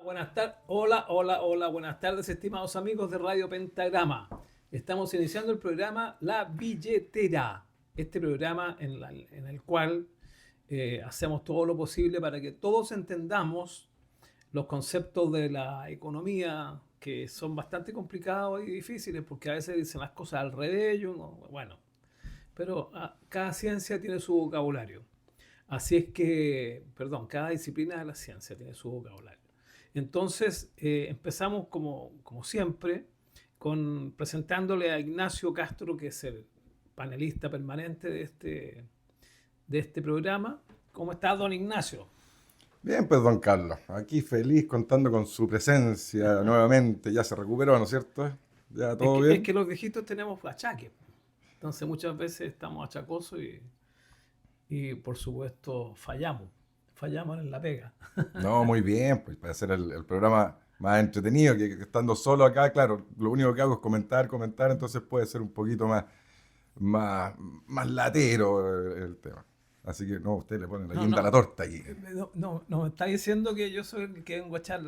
Buenas tardes. Hola, buenas tardes, estimados amigos de Radio Pentagrama. Estamos iniciando el programa La Billetera. Este programa en el cual hacemos todo lo posible para que todos entendamos los conceptos de la economía que son bastante complicados y difíciles porque a veces dicen las cosas al revés. Bueno, pero cada ciencia tiene su vocabulario. Así es que, perdón, cada disciplina de la ciencia tiene su vocabulario. Entonces, empezamos como siempre presentándole a Ignacio Castro, que es el panelista permanente de este programa. ¿Cómo está, don Ignacio? Bien, pues don Carlos, aquí feliz contando con su presencia nuevamente. Ya se recuperó, ¿no es cierto? ¿Ya Es todo que, es bien? que los viejitos tenemos achaques. Entonces, muchas veces estamos achacosos y por supuesto, fallamos. Fallamos en la pega. No, muy bien, pues para hacer el programa más entretenido, que estando solo acá, claro, lo único que hago es comentar, entonces puede ser un poquito más, más latero el tema. Así que no, usted le pone la No, guinda a no, la torta aquí. no me está diciendo que yo soy el que vengo a echar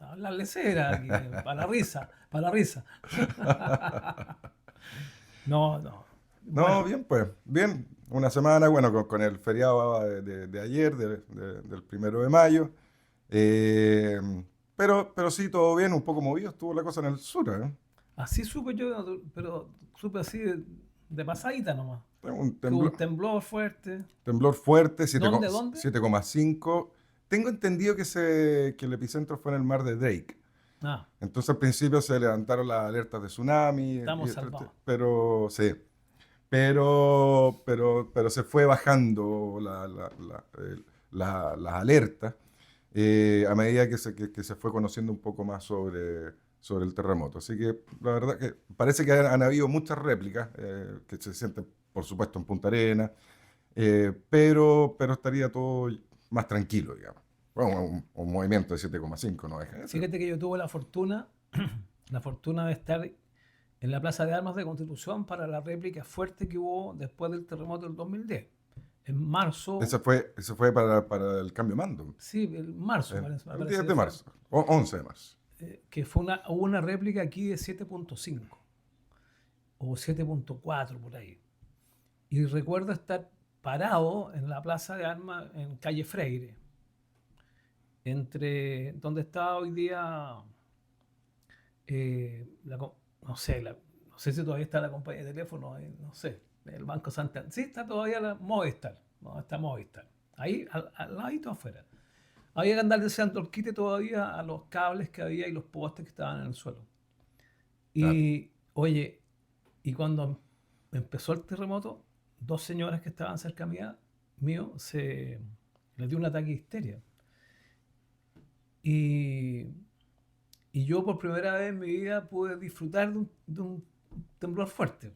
a hablarle cera aquí, para la risa, para la risa. No. No, Bueno, bien, pues, bien. Una semana, bueno, con el feriado de ayer, del 1 de mayo. Eh, pero sí, todo bien, un poco movido estuvo la cosa en el sur, ¿eh? así supe yo, pero supe así de pasadita nomás. Un Que hubo temblor, un temblor fuerte. temblor fuerte, ¿Dónde? 7,5. Tengo entendido que el epicentro fue en el mar de Drake. Ah, Entonces al principio se levantaron las alertas de tsunami, estamos salvados. pero sí, pero se fue bajando las alertas a medida que se fue conociendo un poco más sobre el terremoto. Así que la verdad que parece que han habido muchas réplicas que se sienten, por supuesto, en Punta Arenas, pero estaría todo más tranquilo, digamos. Bueno, un movimiento de 7,5 no deja de ser. Fíjate que yo tuve la fortuna de estar en la Plaza de Armas de Constitución para la réplica fuerte que hubo después del terremoto del 2010. En marzo, Ese fue para el cambio de mando, sí, en marzo el, parece, me el parece 10 que de fue, marzo, o 11 de marzo. que hubo una réplica aquí de 7.5 o 7.4 por ahí. Y recuerdo estar parado en la Plaza de Armas en calle Freire, entre donde está hoy día, no sé, no sé si todavía está la compañía de teléfono, no sé, el Banco Santander. Sí, está todavía la Movistar, no, está Movistar. Ahí, al ladito afuera. Había que andar deseando el quite todavía a los cables que había y los postes que estaban en el suelo. Claro. Y, oye, y cuando empezó el terremoto, dos señoras que estaban cerca mío les dio un ataque de histeria. Y, y yo por primera vez en mi vida pude disfrutar de un temblor fuerte.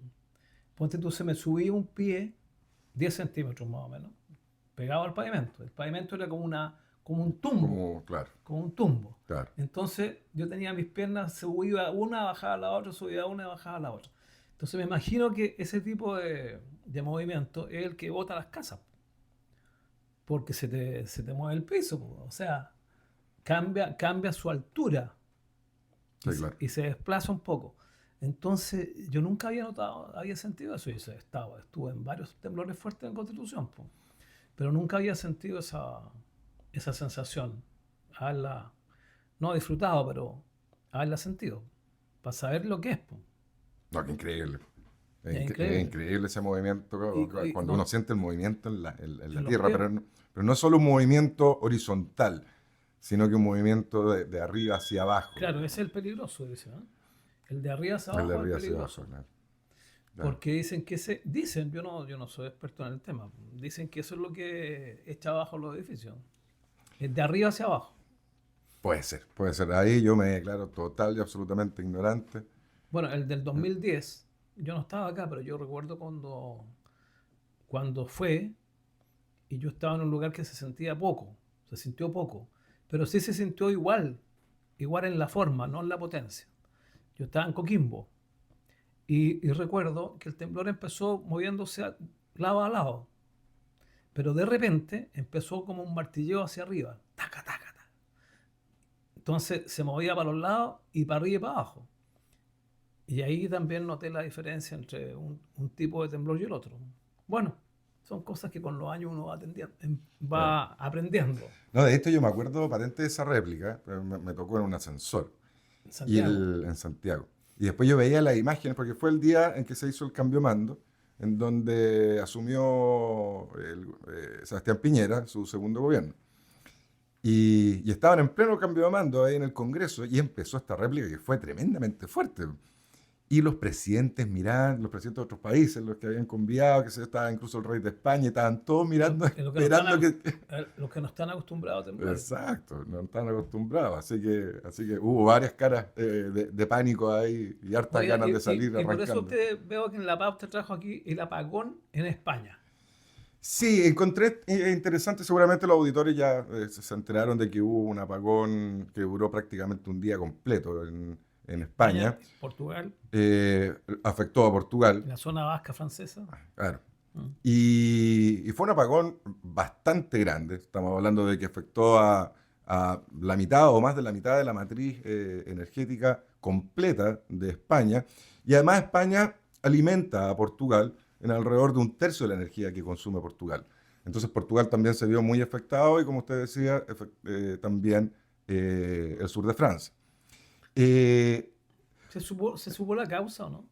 Ponte tú, se me subía un pie, 10 centímetros más o menos, pegado al pavimento. El pavimento era como un tumbo, Como, claro, como un tumbo. claro. Entonces yo tenía mis piernas, subía una, bajaba la otra, subía una, bajaba la otra. Entonces me imagino que ese tipo de movimiento es el que bota las casas, porque se te mueve el piso, po. O sea, cambia su altura y Sí, se, claro. y se desplaza un poco. Entonces yo nunca había sentido eso. Estuve en varios temblores fuertes en Constitución, po, pero nunca había sentido esa sensación. Haberla, no disfrutado, pero haberla sentido. Para saber lo que es, po. No, qué increíble. Es Es increíble. increíble ese movimiento, Y, y cuando uno no, siente el movimiento en la en los tierra, pies, pero no es solo un movimiento horizontal, sino que un movimiento de arriba hacia abajo, claro, ese digamos. es el peligroso, dice, ¿no? El de arriba hacia El de abajo es el arriba hacia abajo, peligroso. claro. Claro. Porque dicen, yo no soy experto en el tema, dicen que eso es lo que echa abajo los edificios. Es de arriba hacia abajo. Puede ser, puede ser. Ahí yo me declaro total y absolutamente ignorante. Bueno, el del 2010, yo no estaba acá, pero yo recuerdo cuando fue, y yo estaba en un lugar que se sentía poco, se sintió poco, pero sí se sintió igual en la forma, no en la potencia. Yo estaba en Coquimbo y recuerdo que el temblor empezó moviéndose lado a lado, pero de repente empezó como un martilleo hacia arriba, taca, taca, taca. Entonces se movía para los lados y para arriba y para abajo. Y ahí también noté la diferencia entre un tipo de temblor y el otro. Bueno, son cosas que con los años uno Claro. va aprendiendo. No, de esto yo me acuerdo patente de esa réplica, me tocó en un ascensor En Santiago. en Santiago. Y después yo veía las imágenes, porque fue el día en que se hizo el cambio de mando, en donde asumió Sebastián Piñera su segundo gobierno. Y estaban en pleno cambio de mando ahí en el Congreso y empezó esta réplica que fue tremendamente fuerte. Y los presidentes miraban, los presidentes de otros países, los que habían conviado, que se estaba incluso el rey de España, estaban todos mirando, esperando que... Los que no están acostumbrados a temblar. Exacto, no están acostumbrados. Así que hubo varias caras de pánico ahí y hartas Oiga, ganas de salir y por eso arrancando. usted veo que en la pauta trajo aquí el apagón en España. Sí, encontré interesante, seguramente los auditores ya se enteraron de que hubo un apagón que duró prácticamente un día completo en España, España. Portugal, Eh, Afectó a Portugal, en la zona vasca francesa. claro. Mm. Y fue un apagón bastante grande. Estamos hablando de que afectó a la mitad o más de la mitad de la matriz energética completa de España. Y además España alimenta a Portugal en alrededor de un tercio de la energía que consume Portugal. Entonces Portugal también se vio muy afectado y como usted decía, también el sur de Francia. Eh, Se supo la causa o no?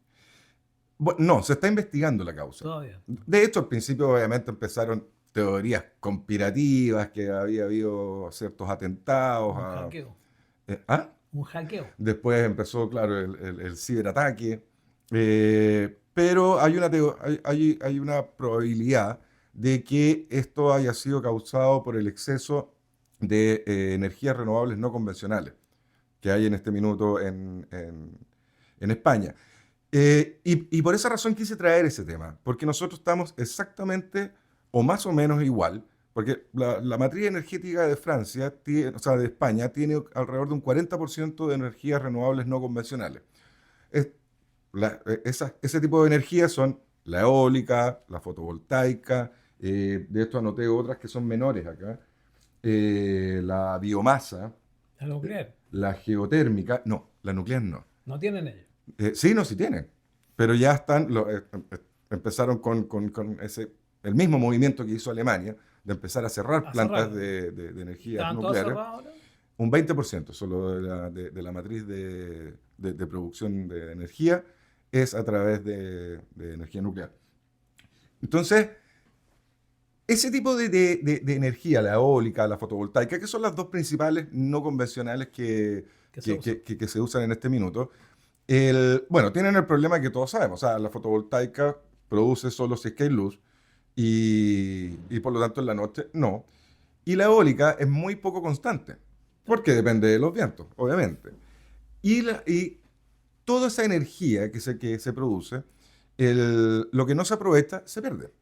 Bueno, no, se está investigando la causa. Todavía. De hecho, al principio obviamente empezaron teorías conspirativas, que había habido ciertos atentados. Un hackeo. ¿Ah? Un hackeo. Después empezó, claro, el ciberataque. Pero hay una probabilidad de que esto haya sido causado por el exceso de energías renovables no convencionales que hay en este minuto en España. Y por esa razón quise traer ese tema, porque nosotros estamos exactamente o más o menos igual, porque la matriz energética de Francia, o sea, de España, tiene alrededor de un 40% de energías renovables no convencionales. Es- ese tipo de energías son la eólica, la fotovoltaica, de esto anoté otras que son menores acá, la biomasa, La nuclear. la geotérmica, no, la nuclear no. No tienen ellos. Sí, no, sí tienen. Pero ya están, empezaron con el mismo movimiento que hizo Alemania, de empezar a cerrar A plantas cerrar. de energías ¿Estaban todos nucleares. cerrados ahora? Un 20% solo de la matriz de producción de energía es a través de energía nuclear. Entonces, ese tipo de energía, la eólica, la fotovoltaica, que son las dos principales no convencionales Que se usan. que se usan en este minuto, bueno, tienen el problema que todos sabemos. O sea, la fotovoltaica produce solo si es que hay luz y por lo tanto en la noche no. Y la eólica es muy poco constante, porque depende de los vientos, obviamente. Y toda esa energía que se produce, lo que no se aprovecha se pierde.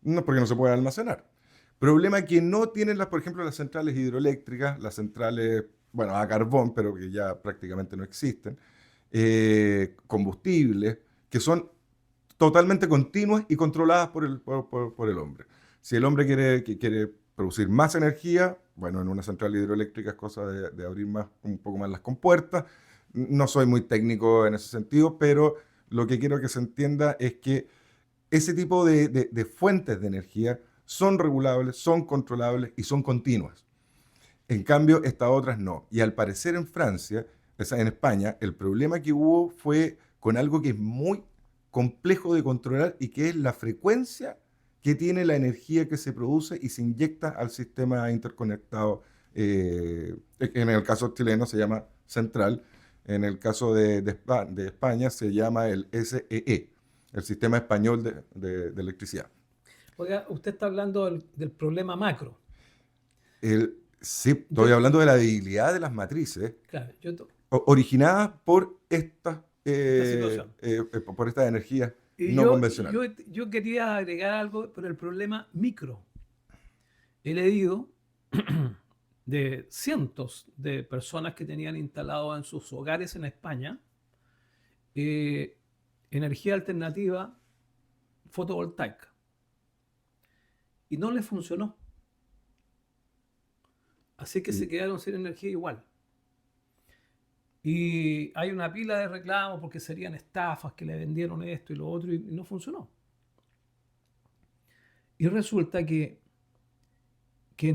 No porque no se puede almacenar. Problema que no tienen, por ejemplo, las centrales hidroeléctricas, las centrales, bueno, a carbón, pero que ya prácticamente no existen, combustibles, que son totalmente continuas y controladas por el hombre. Si el hombre quiere producir más energía, bueno, en una central hidroeléctrica es cosa de abrir un poco más las compuertas. No soy muy técnico en ese sentido, pero lo que quiero que se entienda es que ese tipo de fuentes de energía son regulables, son controlables y son continuas. En cambio, estas otras no. Y al parecer en Francia, o sea, en España, el problema que hubo fue con algo que es muy complejo de controlar y que es la frecuencia que tiene la energía que se produce y se inyecta al sistema interconectado. En el caso chileno se llama central, en el caso de España se llama el SEE, el Sistema Español de Electricidad. Oiga, usted está hablando del problema macro. Sí, Yo, estoy hablando de la debilidad de las matrices claro, originadas por esta situación. por estas energías Y no convencionales. yo quería agregar algo por el problema micro. He leído de cientos de personas que tenían instalado en sus hogares en España energía alternativa fotovoltaica. Y no les funcionó. Así que se quedaron sin energía igual. Y hay una pila de reclamos porque serían estafas, que le vendieron esto y lo otro y no funcionó. Y resulta que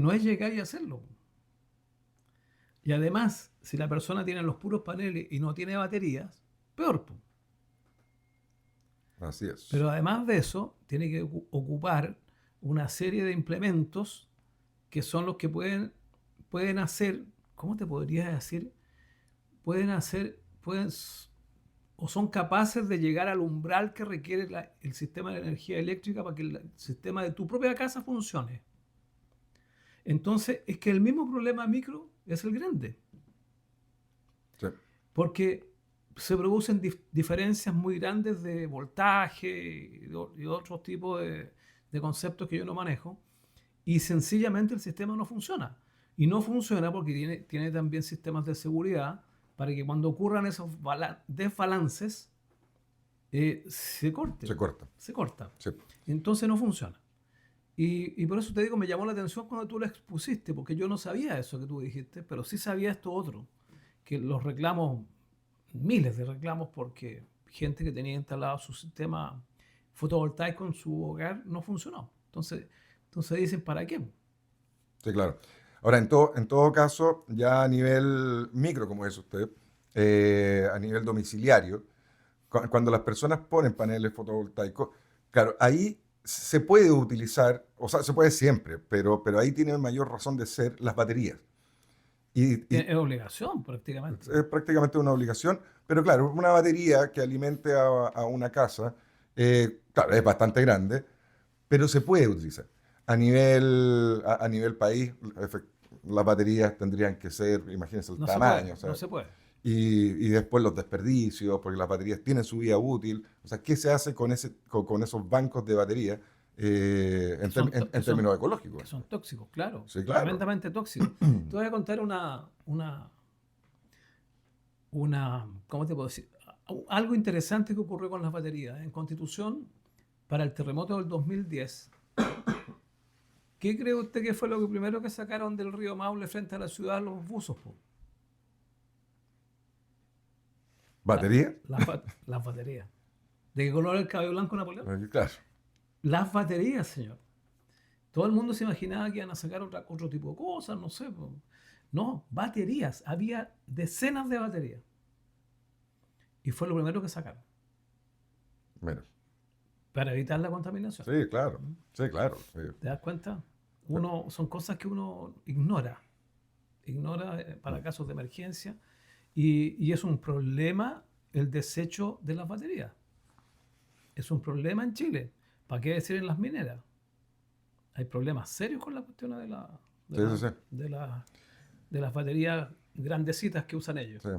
no es llegar y hacerlo. Y además, si la persona tiene los puros paneles y no tiene baterías, peor, po. Así es. Pero además de eso, tiene que ocupar una serie de implementos que son los que pueden hacer, ¿cómo te podría decir? O son capaces de llegar al umbral que requiere el sistema de energía eléctrica para que el sistema de tu propia casa funcione. Entonces, es que el mismo problema micro es el grande, Sí, porque se producen diferencias muy grandes de voltaje y otros tipos de conceptos que yo no manejo, y sencillamente el sistema no funciona. Y no funciona porque tiene también sistemas de seguridad para que cuando ocurran esos desbalances, se corte, se corta. se corta. Sí. Entonces no funciona. Y por eso te digo, me llamó la atención cuando tú lo expusiste, porque yo no sabía eso que tú dijiste, pero sí sabía esto otro, que los reclamos, miles de reclamos, porque gente que tenía instalado su sistema fotovoltaico en su hogar no funcionó. Entonces dicen, ¿para qué? Sí, claro. Ahora, en todo caso, ya a nivel micro, como dice usted, a nivel domiciliario, cuando las personas ponen paneles fotovoltaicos, claro, ahí se puede utilizar, o sea, se puede siempre, pero ahí tiene mayor razón de ser las baterías. Y Es obligación prácticamente. es prácticamente una obligación, pero claro, una batería que alimente a una casa, claro, es bastante grande, pero se puede utilizar. A nivel país, las baterías tendrían que ser, imagínense el No se puede, tamaño, o no sea, se puede. y después los desperdicios, porque las baterías tienen su vida útil. O sea, ¿qué se hace con esos bancos de batería Que son, en términos ecológicos? que son tóxicos, claro, Sí, claro. tremendamente tóxicos. Te voy a contar ¿cómo te puedo decir? Algo interesante que ocurrió con las baterías. En Constitución, para el terremoto del 2010, ¿qué cree usted que fue lo que primero que sacaron del río Maule frente a la ciudad los buzos, po? La- ¿Batería? las baterías. ¿De qué color era el cabello blanco de Napoleón? Claro. Las baterías, señor. Todo el mundo se imaginaba que iban a sacar otro tipo de cosas, no sé, po. No, baterías. Había decenas de baterías. Y fue lo primero que sacaron Mira. para evitar la contaminación. Sí, claro. Sí, claro. Sí. ¿Te das cuenta? Sí. Son cosas que uno ignora para Mm. casos de emergencia, y es un problema el desecho de las baterías. Es un problema en Chile. ¿Para qué decir en las mineras? Hay problemas serios con la cuestión de, Sí, sí, la- sí. de las baterías grandecitas que usan ellos. Sí.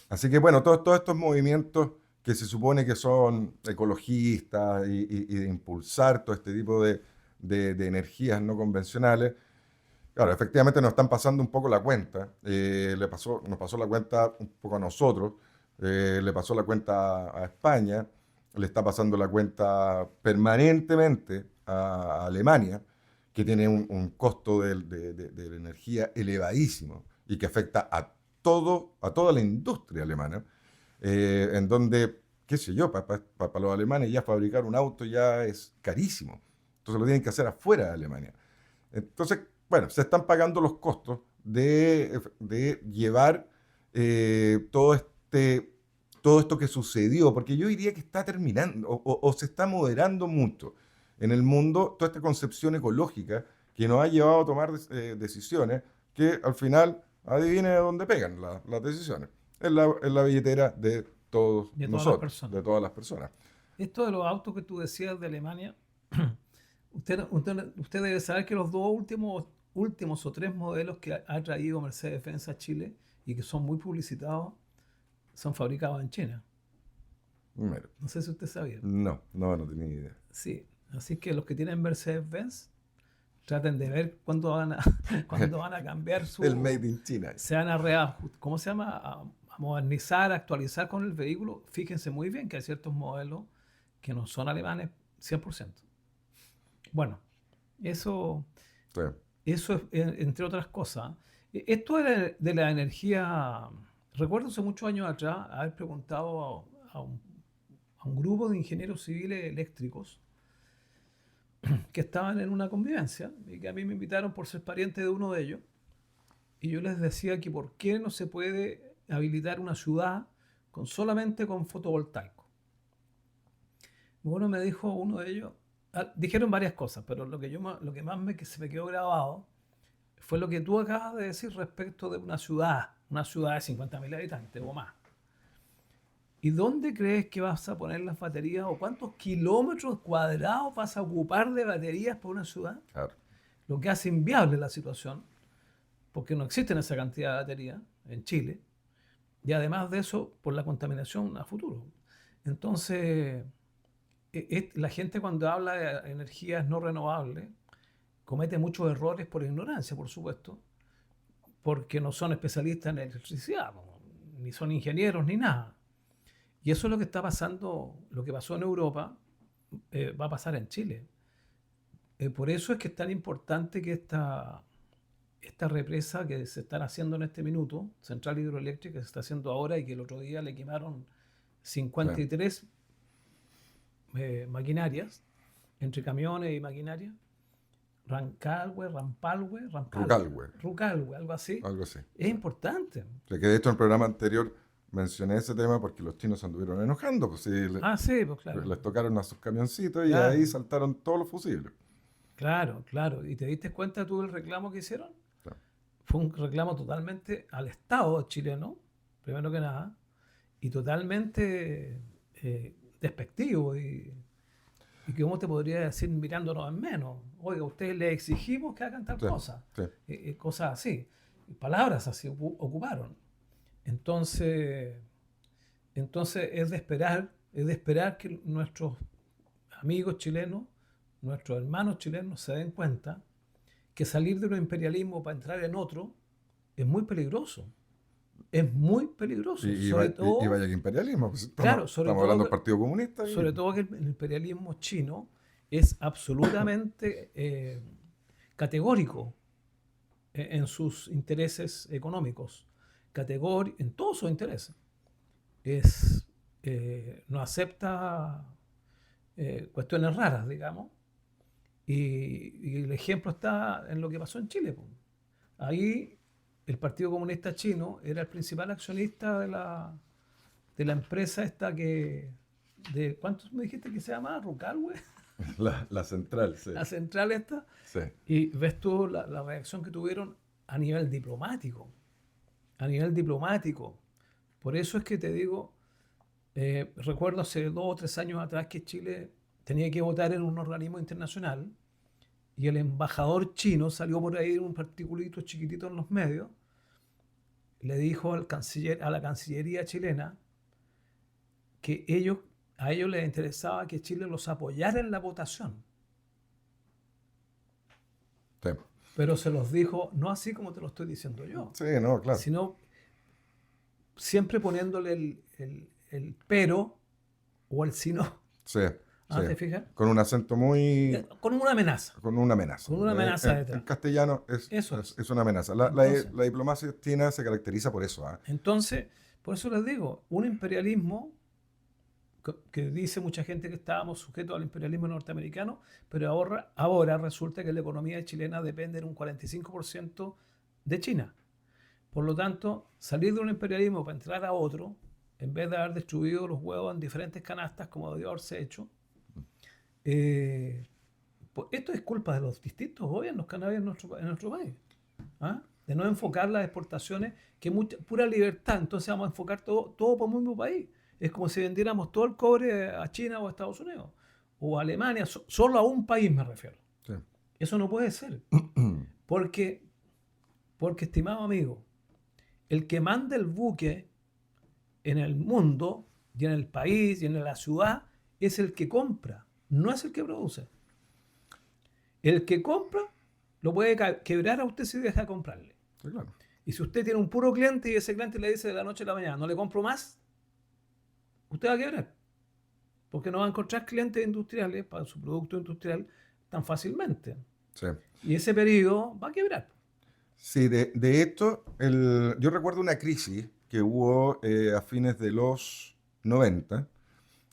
Así que bueno, todos estos movimientos que se supone que son ecologistas y de impulsar todo este tipo de energías no convencionales, claro, efectivamente nos están pasando un poco la cuenta. Nos pasó la cuenta un poco a nosotros, le pasó la cuenta a España, le está pasando la cuenta permanentemente a Alemania, que tiene un costo de la energía elevadísimo y que afecta a toda la industria alemana, en donde, qué sé yo, para los alemanes ya fabricar un auto ya es carísimo. Entonces lo tienen que hacer afuera de Alemania. Entonces, bueno, se están pagando los costos de llevar todo esto que sucedió, porque yo diría que está terminando o se está moderando mucho en el mundo toda esta concepción ecológica que nos ha llevado a tomar decisiones que al final, adivine dónde pegan las decisiones, en la billetera de todos De todas las nosotros, personas. de todas las personas. Esto de los autos que tú decías de Alemania, usted debe saber que los dos últimos o tres modelos que ha traído Mercedes-Benz a Chile y que son muy publicitados son fabricados en China. Mira, No sé si usted sabía. no tenía idea. Sí, así que los que tienen Mercedes-Benz traten de ver cuándo cuándo van a cambiar El Made in China. se van a ¿cómo se llama? A modernizar, a actualizar con el vehículo. Fíjense muy bien que hay ciertos modelos que no son alemanes 100%. Bueno, eso, Sí. eso es, entre otras cosas. Esto de la energía recuerdo hace muchos años atrás haber preguntado a un grupo de ingenieros civiles eléctricos que estaban en una convivencia y que a mí me invitaron por ser pariente de uno de ellos. Y yo les decía que por qué no se puede habilitar una ciudad solamente con fotovoltaico. Bueno, me dijo uno de ellos, dijeron varias cosas, pero lo que más se me quedó grabado fue lo que tú acabas de decir respecto de una ciudad de 50.000 habitantes o más. ¿Y dónde crees que vas a poner las baterías o cuántos kilómetros cuadrados vas a ocupar de baterías por una ciudad? Claro. Lo que hace inviable la situación, porque no existen esa cantidad de baterías en Chile, y además de eso, por la contaminación a futuro. Entonces, la gente cuando habla de energías no renovables comete muchos errores por ignorancia, por supuesto, porque no son especialistas en electricidad, ni son ingenieros ni nada. Y eso es lo que está pasando, lo que pasó en Europa, va a pasar en Chile. Por eso es que es tan importante que esta represa que se están haciendo en este minuto, central hidroeléctrica que se está haciendo ahora y que el otro día le quemaron 53 maquinarias, entre camiones y maquinarias, Rucalwe, algo así. Algo así. Es importante. O sea, que de hecho en el programa anterior mencioné ese tema porque los chinos se anduvieron enojando. Pues, sí, pues claro. Les tocaron a sus camioncitos y Claro. ahí saltaron todos los fusibles. Claro. ¿Y te diste cuenta tú del reclamo que hicieron? Claro. Fue un reclamo totalmente al Estado chileno, primero que nada, y totalmente despectivo y que cómo te podría decir mirándonos en menos. Oiga, a ustedes les exigimos que hagan tal cosa. Sí. Cosas así. Palabras así ocuparon. Entonces es de esperar que nuestros amigos chilenos, nuestros hermanos chilenos se den cuenta que salir de un imperialismo para entrar en otro es muy peligroso. Es muy peligroso. Y vaya que imperialismo. Pues estamos hablando del Partido Comunista. Sobre todo que el imperialismo chino es absolutamente categórico en sus intereses económicos. En todos sus intereses. No acepta cuestiones raras, digamos. Y el ejemplo está en lo que pasó en Chile. Pues. Ahí el Partido Comunista Chino era el principal accionista de la empresa esta ¿cuántos me dijiste que se llama? ¿Rucalwe? La central, sí. La central esta. Sí. Y ves tú la reacción que tuvieron a nivel diplomático. Por eso es que te digo, recuerdo hace 2 o 3 años atrás que Chile tenía que votar en un organismo internacional y el embajador chino salió por ahí en un articulito chiquitito en los medios, le dijo a la Cancillería chilena que a ellos les interesaba que Chile los apoyara en la votación. Sí. Pero se los dijo no así como te lo estoy diciendo yo. Sí, no, claro. Sino siempre poniéndole el pero o el si no. Sí. ¿Te fijas? Con un acento muy... Con una amenaza. Con una amenaza. Detrás. En castellano es una amenaza. La diplomacia china se caracteriza por eso. Entonces, por eso les digo, un imperialismo que dice mucha gente que estábamos sujetos al imperialismo norteamericano, pero ahora resulta que la economía chilena depende en un 45% de China. Por lo tanto, salir de un imperialismo para entrar a otro, en vez de haber distribuido los huevos en diferentes canastas como debió haberse hecho, pues esto es culpa de los distintos gobiernos que han habido en nuestro país. De no enfocar las exportaciones, que es pura libertad, entonces vamos a enfocar todo por el mismo país. Es como si vendiéramos todo el cobre a China o a Estados Unidos o a Alemania, solo a un país me refiero. Sí. Eso no puede ser. Porque, estimado amigo, el que manda el buque en el mundo y en el país y en la ciudad es el que compra, no es el que produce. El que compra lo puede quebrar a usted si deja de comprarle. Sí, claro. Y si usted tiene un puro cliente y ese cliente le dice de la noche a la mañana, no le compro más, usted va a quebrar. Porque no va a encontrar clientes industriales para su producto industrial tan fácilmente. Sí. Y ese periodo va a quebrar. Sí, de hecho, yo recuerdo una crisis que hubo a fines de los 90.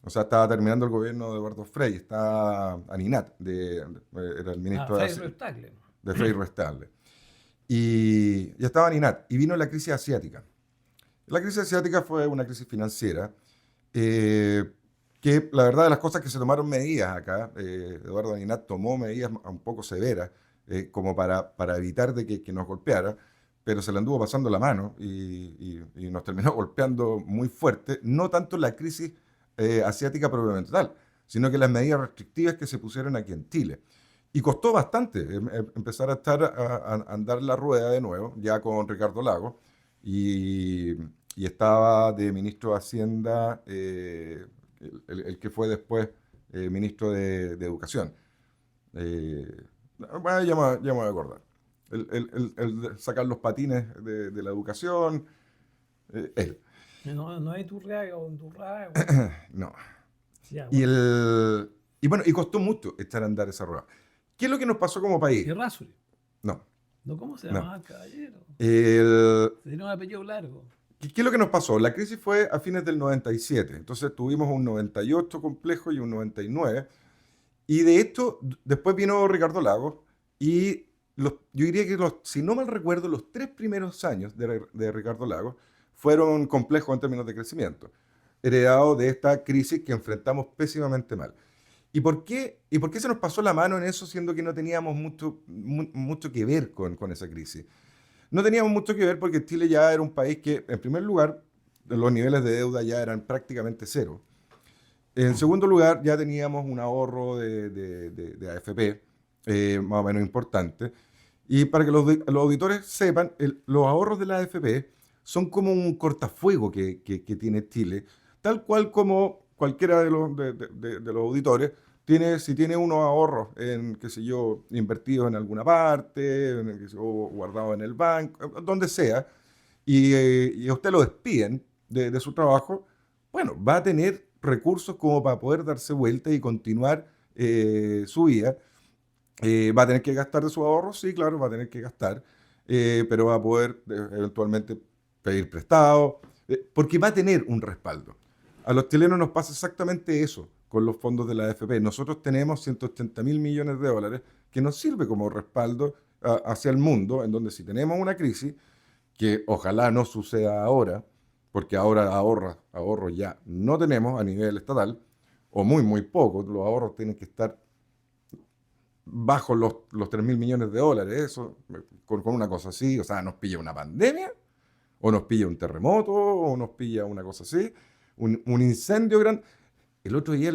O sea, estaba terminando el gobierno de Eduardo Frei, estaba Aninat, era el ministro Frei Ruiz-Tagle. de Frei Ruiz-Tagle. Y ya estaba Aninat, y vino la crisis asiática. La crisis asiática fue una crisis financiera, eh, que la verdad de las cosas que se tomaron medidas acá, Eduardo Aninat tomó medidas un poco severas, como para evitar de que nos golpeara, pero se le anduvo pasando la mano y nos terminó golpeando muy fuerte, no tanto la crisis asiática propiamente tal, sino que las medidas restrictivas que se pusieron aquí en Chile. Y costó bastante empezar a a andar la rueda de nuevo, ya con Ricardo Lagos, y, y estaba de ministro de Hacienda, el que fue después ministro de Educación. Eh, bueno, ya me voy a acordar. El de sacar los patines de la educación, él. No hay Turriaga o Undurraga. No. Ya, Y, bueno. y bueno, y costó mucho echar a andar esa rueda. ¿Qué es lo que nos pasó como país? Y Rasuri. No, ¿No? ¿Cómo se no. llamaba el caballero? El- Tenía un apellido largo. ¿Qué es lo que nos pasó? La crisis fue a fines del 97. Entonces tuvimos un 98 complejo y un 99. Y de esto, después vino Ricardo Lagos y yo diría que, si no mal recuerdo, los 3 primeros años de Ricardo Lagos fueron complejos en términos de crecimiento, heredados de esta crisis que enfrentamos pésimamente mal. ¿Y por qué se nos pasó la mano en eso, siendo que no teníamos mucho que ver con esa crisis? No teníamos mucho que ver porque Chile ya era un país que, en primer lugar, los niveles de deuda ya eran prácticamente cero. En segundo lugar, ya teníamos un ahorro de AFP, más o menos importante. Y para que los auditores sepan, los ahorros de la AFP son como un cortafuego que tiene Chile, tal cual como cualquiera de los auditores tiene, si tiene unos ahorros en, qué sé yo, invertidos en alguna parte, qué sé yo, o guardados en el banco, donde sea, y a usted lo despiden de su trabajo, bueno, va a tener recursos como para poder darse vuelta y continuar su vida. ¿Va a tener que gastar de sus ahorros? Sí, claro, va a tener que gastar, pero va a poder eventualmente pedir prestado, porque va a tener un respaldo. A los chilenos nos pasa exactamente eso con los fondos de la AFP. Nosotros tenemos 180 mil millones de dólares que nos sirve como respaldo hacia el mundo, en donde si tenemos una crisis, que ojalá no suceda ahora, porque ahora ahorros ya no tenemos a nivel estatal, o muy poco, los ahorros tienen que estar bajo los 3 mil millones de dólares, eso, con una cosa así, o sea, nos pilla una pandemia, o nos pilla un terremoto, o nos pilla una cosa así, un incendio grande. El otro día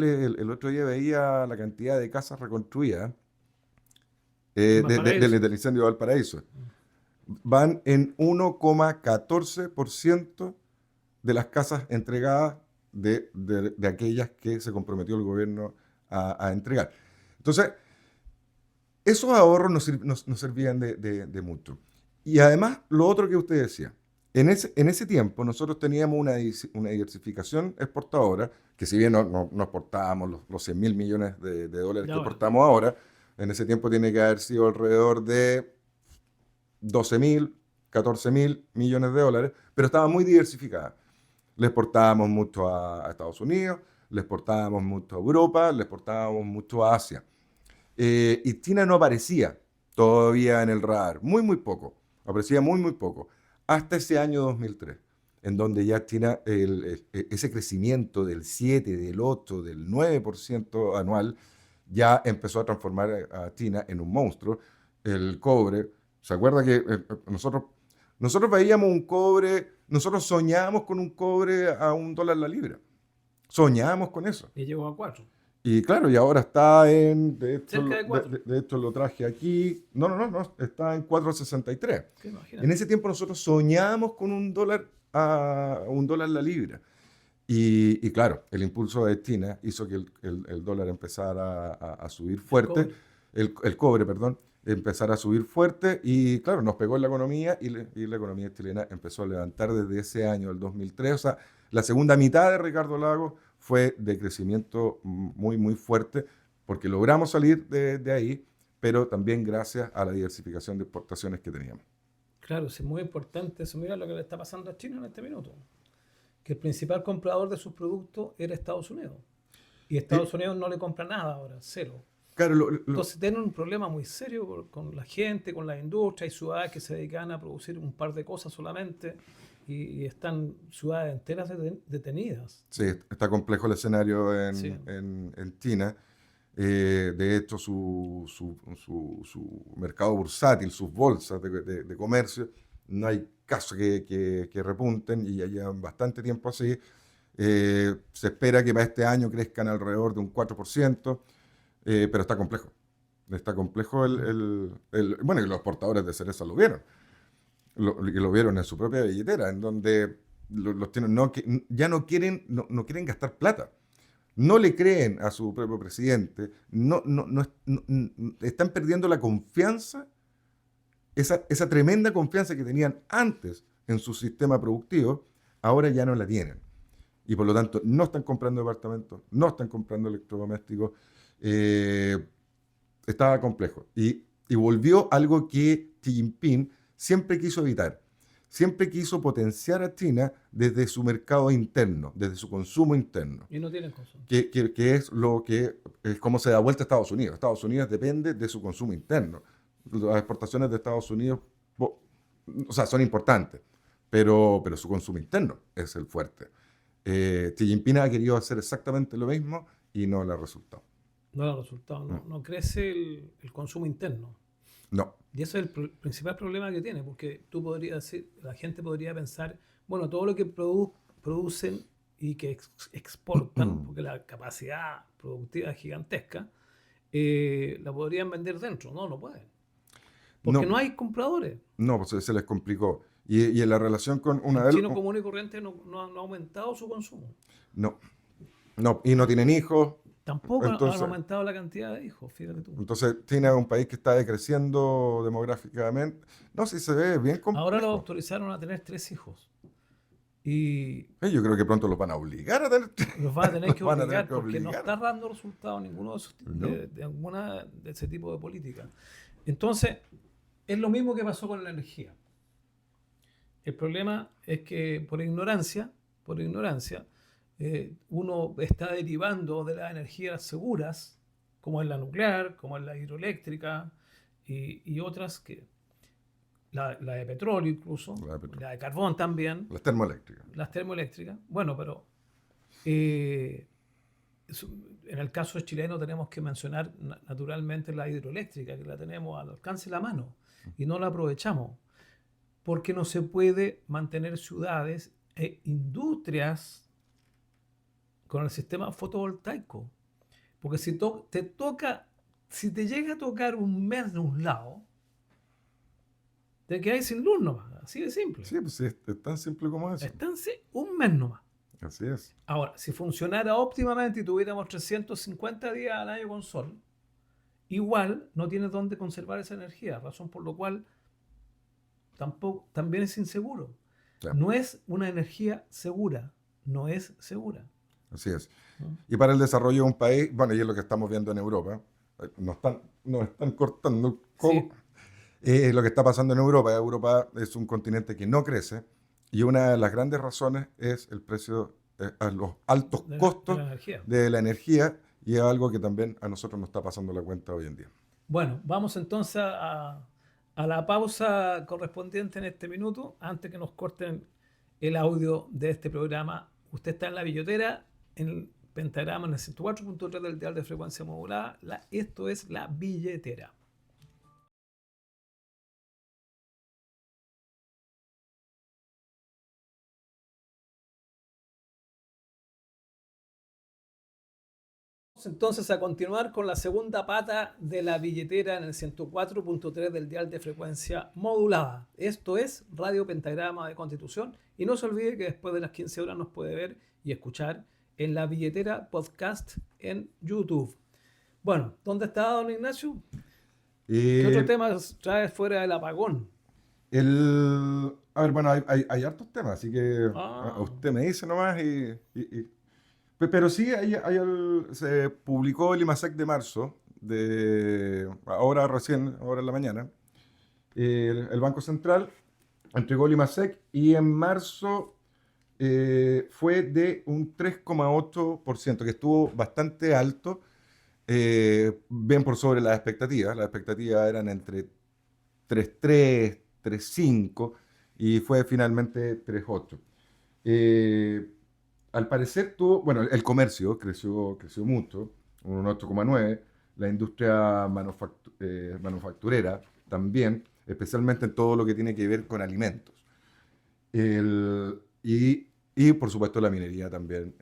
veía la cantidad de casas reconstruidas En Valparaíso. del incendio de Valparaíso. Van en 1,14% de las casas entregadas de aquellas que se comprometió el gobierno a entregar. Entonces, esos ahorros nos servían de mucho. Y además, lo otro que usted decía, en ese tiempo nosotros teníamos una diversificación exportadora, que si bien no exportábamos los 100 mil millones de dólares Ya, que bueno. exportamos ahora, en ese tiempo tiene que haber sido alrededor de 12 mil, 14 mil millones de dólares, pero estaba muy diversificada. Le exportábamos mucho a Estados Unidos, le exportábamos mucho a Europa, le exportábamos mucho a Asia. Y China no aparecía todavía en el radar, muy poco, aparecía muy poco, hasta ese año 2003, en donde ya China, ese crecimiento del 7, del 8, del 9% anual, ya empezó a transformar a China en un monstruo. El cobre, ¿se acuerda que nosotros veíamos un cobre, nosotros soñábamos con un cobre a $1 la libra? Soñábamos con eso. Y llegó a 4. Y claro, y ahora está en, de hecho, Cerca de 4. de hecho lo traje aquí, no, está en 4,63. ¿Qué En imagínate? ese tiempo nosotros soñábamos con $1 la libra. Y claro, el impulso de China hizo que el dólar empezara a subir El fuerte, cobre. el cobre, perdón, empezara a subir fuerte y claro, nos pegó en la economía y la economía chilena empezó a levantar desde ese año, el 2003. O sea, la segunda mitad de Ricardo Lagos fue de crecimiento muy fuerte porque logramos salir de ahí, pero también gracias a la diversificación de exportaciones que teníamos. Claro, sí, es muy importante eso. Mira lo que le está pasando a China en este minuto. Que el principal comprador de sus productos era Estados Unidos. Y Eh, Estados Unidos no le compra nada ahora, cero. claro, Entonces tienen un problema muy serio con la gente, con la industria. Hay ciudades que se dedican a producir un par de cosas solamente y están ciudades enteras detenidas. sí, está complejo el escenario Sí. en China. De hecho, su mercado bursátil, sus bolsas de comercio, no hay caso que repunten y ya llevan bastante tiempo así. Se espera que para este año crezcan alrededor de un 4%, pero está complejo. Está complejo Mm. bueno, y los portadores de cereza lo vieron. Lo vieron en su propia billetera, en donde los tienen, ya no quieren gastar plata. No le creen a su propio presidente, están perdiendo la confianza, esa tremenda confianza que tenían antes en su sistema productivo, ahora ya no la tienen. Y por lo tanto, no están comprando departamentos, no están comprando electrodomésticos. eh, Estaba complejo. Y volvió algo que Xi Jinping siempre quiso evitar. Siempre quiso potenciar a China desde su mercado interno, desde su consumo interno, Y no tienen consumo. que es lo que es como se da vuelta a Estados Unidos. Estados Unidos depende de su consumo interno. Las exportaciones de Estados Unidos, o sea, son importantes, pero su consumo interno es el fuerte. Xi Jinping ha querido hacer exactamente lo mismo y no le ha resultado. No da resultado, Mm. no crece el consumo interno. No, Y eso es el principal problema que tiene, porque tú podrías decir, la gente podría pensar, bueno, todo lo que producen y que exportan, porque la capacidad productiva es gigantesca, la podrían vender dentro. No, no pueden. Porque no no, hay compradores. no, pues se les complicó. Y en la relación con una El de chino común y corriente no ha aumentado su consumo. no, no, y no tienen hijos, Tampoco han entonces, aumentado la cantidad de hijos, fíjate tú. entonces China es un país que está decreciendo demográficamente. No, sí se ve bien Ahora los complejo. autorizaron a tener 3 hijos. Y Yo creo que pronto los van a obligar a tener, los va a tener los que van a tener obligar que porque no obligar, está dando resultado ninguno ¿no? de alguna de ese tipo de política. Entonces, es lo mismo que pasó con la energía. El problema es que por ignorancia, uno está derivando de las energías seguras, como es la nuclear, como es la hidroeléctrica y otras que, la de petróleo incluso, La de petróleo. la de carbón también, Las termoeléctricas. las termoeléctricas. Bueno, pero eh, en el caso chileno tenemos que mencionar naturalmente la hidroeléctrica, que la tenemos al alcance de la mano y no la aprovechamos, porque no se puede mantener ciudades e industrias con el sistema fotovoltaico. Porque si te llega a tocar un mes de un lado, te quedas sin luz nomás, así de simple. Sí, pues sí, es tan simple como eso. Estáncia un mes nomás. Así es. Ahora, si funcionara óptimamente y tuviéramos 350 días al año con sol, igual no tienes dónde conservar esa energía, razón por la cual también es inseguro. Ya, No es una energía segura, no es segura. así es. ¿No? Y para el desarrollo de un país, bueno, y es lo que estamos viendo en Europa, nos están cortando el coco. Sí, Lo que está pasando en Europa. Europa es un continente que no crece y una de las grandes razones es el precio, a los altos de costos la energía. de la energía y es algo que también a nosotros nos está pasando la cuenta hoy en día. Bueno, vamos entonces a la pausa correspondiente en este minuto, antes que nos corten el audio de este programa. Usted está en la billetera, en el pentagrama, en el 104.3 del dial de frecuencia modulada. Esto es la billetera. Entonces a continuar con la segunda pata de la billetera en el 104.3 del dial de frecuencia modulada. Esto es Radio Pentagrama de Constitución y no se olvide que después de las 15 horas nos puede ver y escuchar en la billetera podcast en YouTube. Bueno, ¿dónde está don Ignacio? ¿Qué otro Eh, tema trae fuera del apagón? a ver, bueno, hay hartos temas, así que Ah, usted me dice nomás pero sí, se publicó el IMASEC de marzo, ahora recién, ahora en la mañana, el Banco Central entregó el IMASEC y en marzo fue de un 3,8%, que estuvo bastante alto, bien por sobre las expectativas. Las expectativas eran entre 3,3, 3,5 y fue finalmente 3,8. Eh, Al parecer tuvo, bueno, el comercio creció mucho, un 8,9, la industria manufacturera también, especialmente en todo lo que tiene que ver con alimentos. Y por supuesto la minería también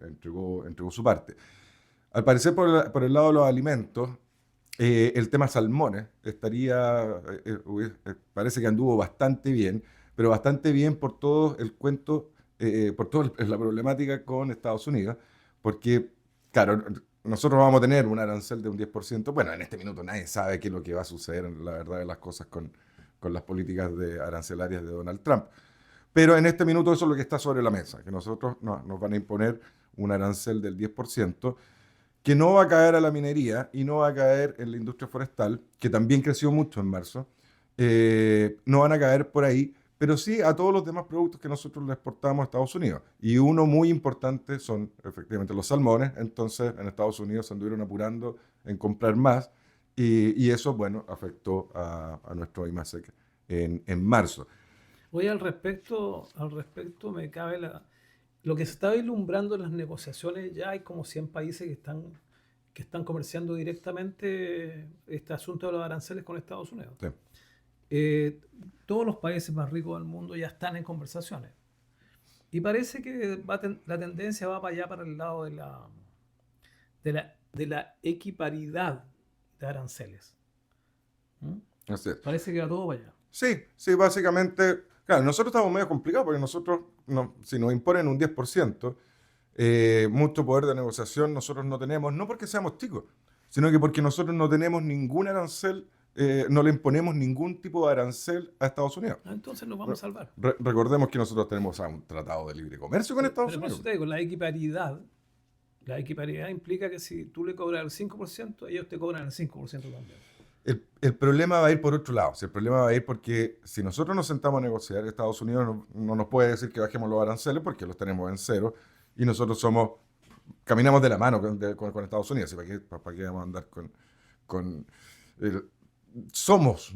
entregó su parte. Al parecer por el lado de los alimentos, el tema salmones parece que anduvo bastante bien, pero bastante bien por todo el cuento, por toda la problemática con Estados Unidos, porque, claro, nosotros vamos a tener un arancel de un 10%. Bueno, en este minuto nadie sabe qué es lo que va a suceder, la verdad de las cosas, con las políticas arancelarias de Donald Trump. Pero en este minuto eso es lo que está sobre la mesa, que nosotros nos van a imponer un arancel del 10%, que no va a caer a la minería y no va a caer en la industria forestal, que también creció mucho en marzo. No van a caer por ahí, pero sí a todos los demás productos que nosotros le exportamos a Estados Unidos. Y uno muy importante son efectivamente los salmones. Entonces en Estados Unidos se anduvieron apurando en comprar más y eso, bueno, afectó a nuestro IMASEC en marzo. Hoy al respecto me cabe lo que se está vislumbrando en las negociaciones. Ya hay como 100 países que están comerciando directamente este asunto de los aranceles con Estados Unidos. Sí. Eh, Todos los países más ricos del mundo ya están en conversaciones. Y parece que la tendencia va para allá, para el lado de la equiparidad de aranceles. ¿Mm? Así es. Parece que va todo para allá. Sí, sí, básicamente, claro, nosotros estamos medio complicados porque nosotros, si nos imponen un 10%, mucho poder de negociación nosotros no tenemos, no porque seamos chicos, sino que porque nosotros no tenemos ningún arancel, no le imponemos ningún tipo de arancel a Estados Unidos. Entonces nos vamos a salvar. Recordemos que nosotros tenemos un tratado de libre comercio con Estados Pero por Unidos. eso te digo, la equiparidad implica que si tú le cobras el 5%, ellos te cobran el 5% también. El problema va a ir por otro lado. Si el problema va a ir porque si nosotros nos sentamos a negociar, Estados Unidos no nos puede decir que bajemos los aranceles porque los tenemos en cero y nosotros caminamos de la mano con Estados Unidos. ¿Para qué vamos a andar con el- somos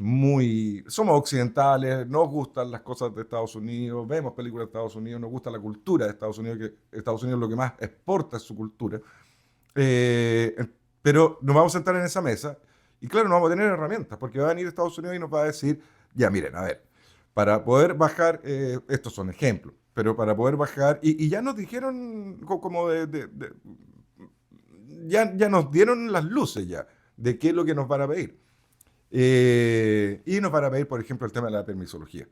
occidentales, nos gustan las cosas de Estados Unidos, vemos películas de Estados Unidos, nos gusta la cultura de Estados Unidos, que Estados Unidos lo que más exporta es su cultura. Eh, pero nos vamos a sentar en esa mesa y claro, no vamos a tener herramientas porque va a venir Estados Unidos y nos va a decir, ya miren, a ver, para poder bajar, estos son ejemplos, pero para poder bajar, y ya nos dijeron como ya nos dieron las luces ya de qué es lo que nos van a pedir. Y nos van a pedir, por ejemplo, el tema de la permisología.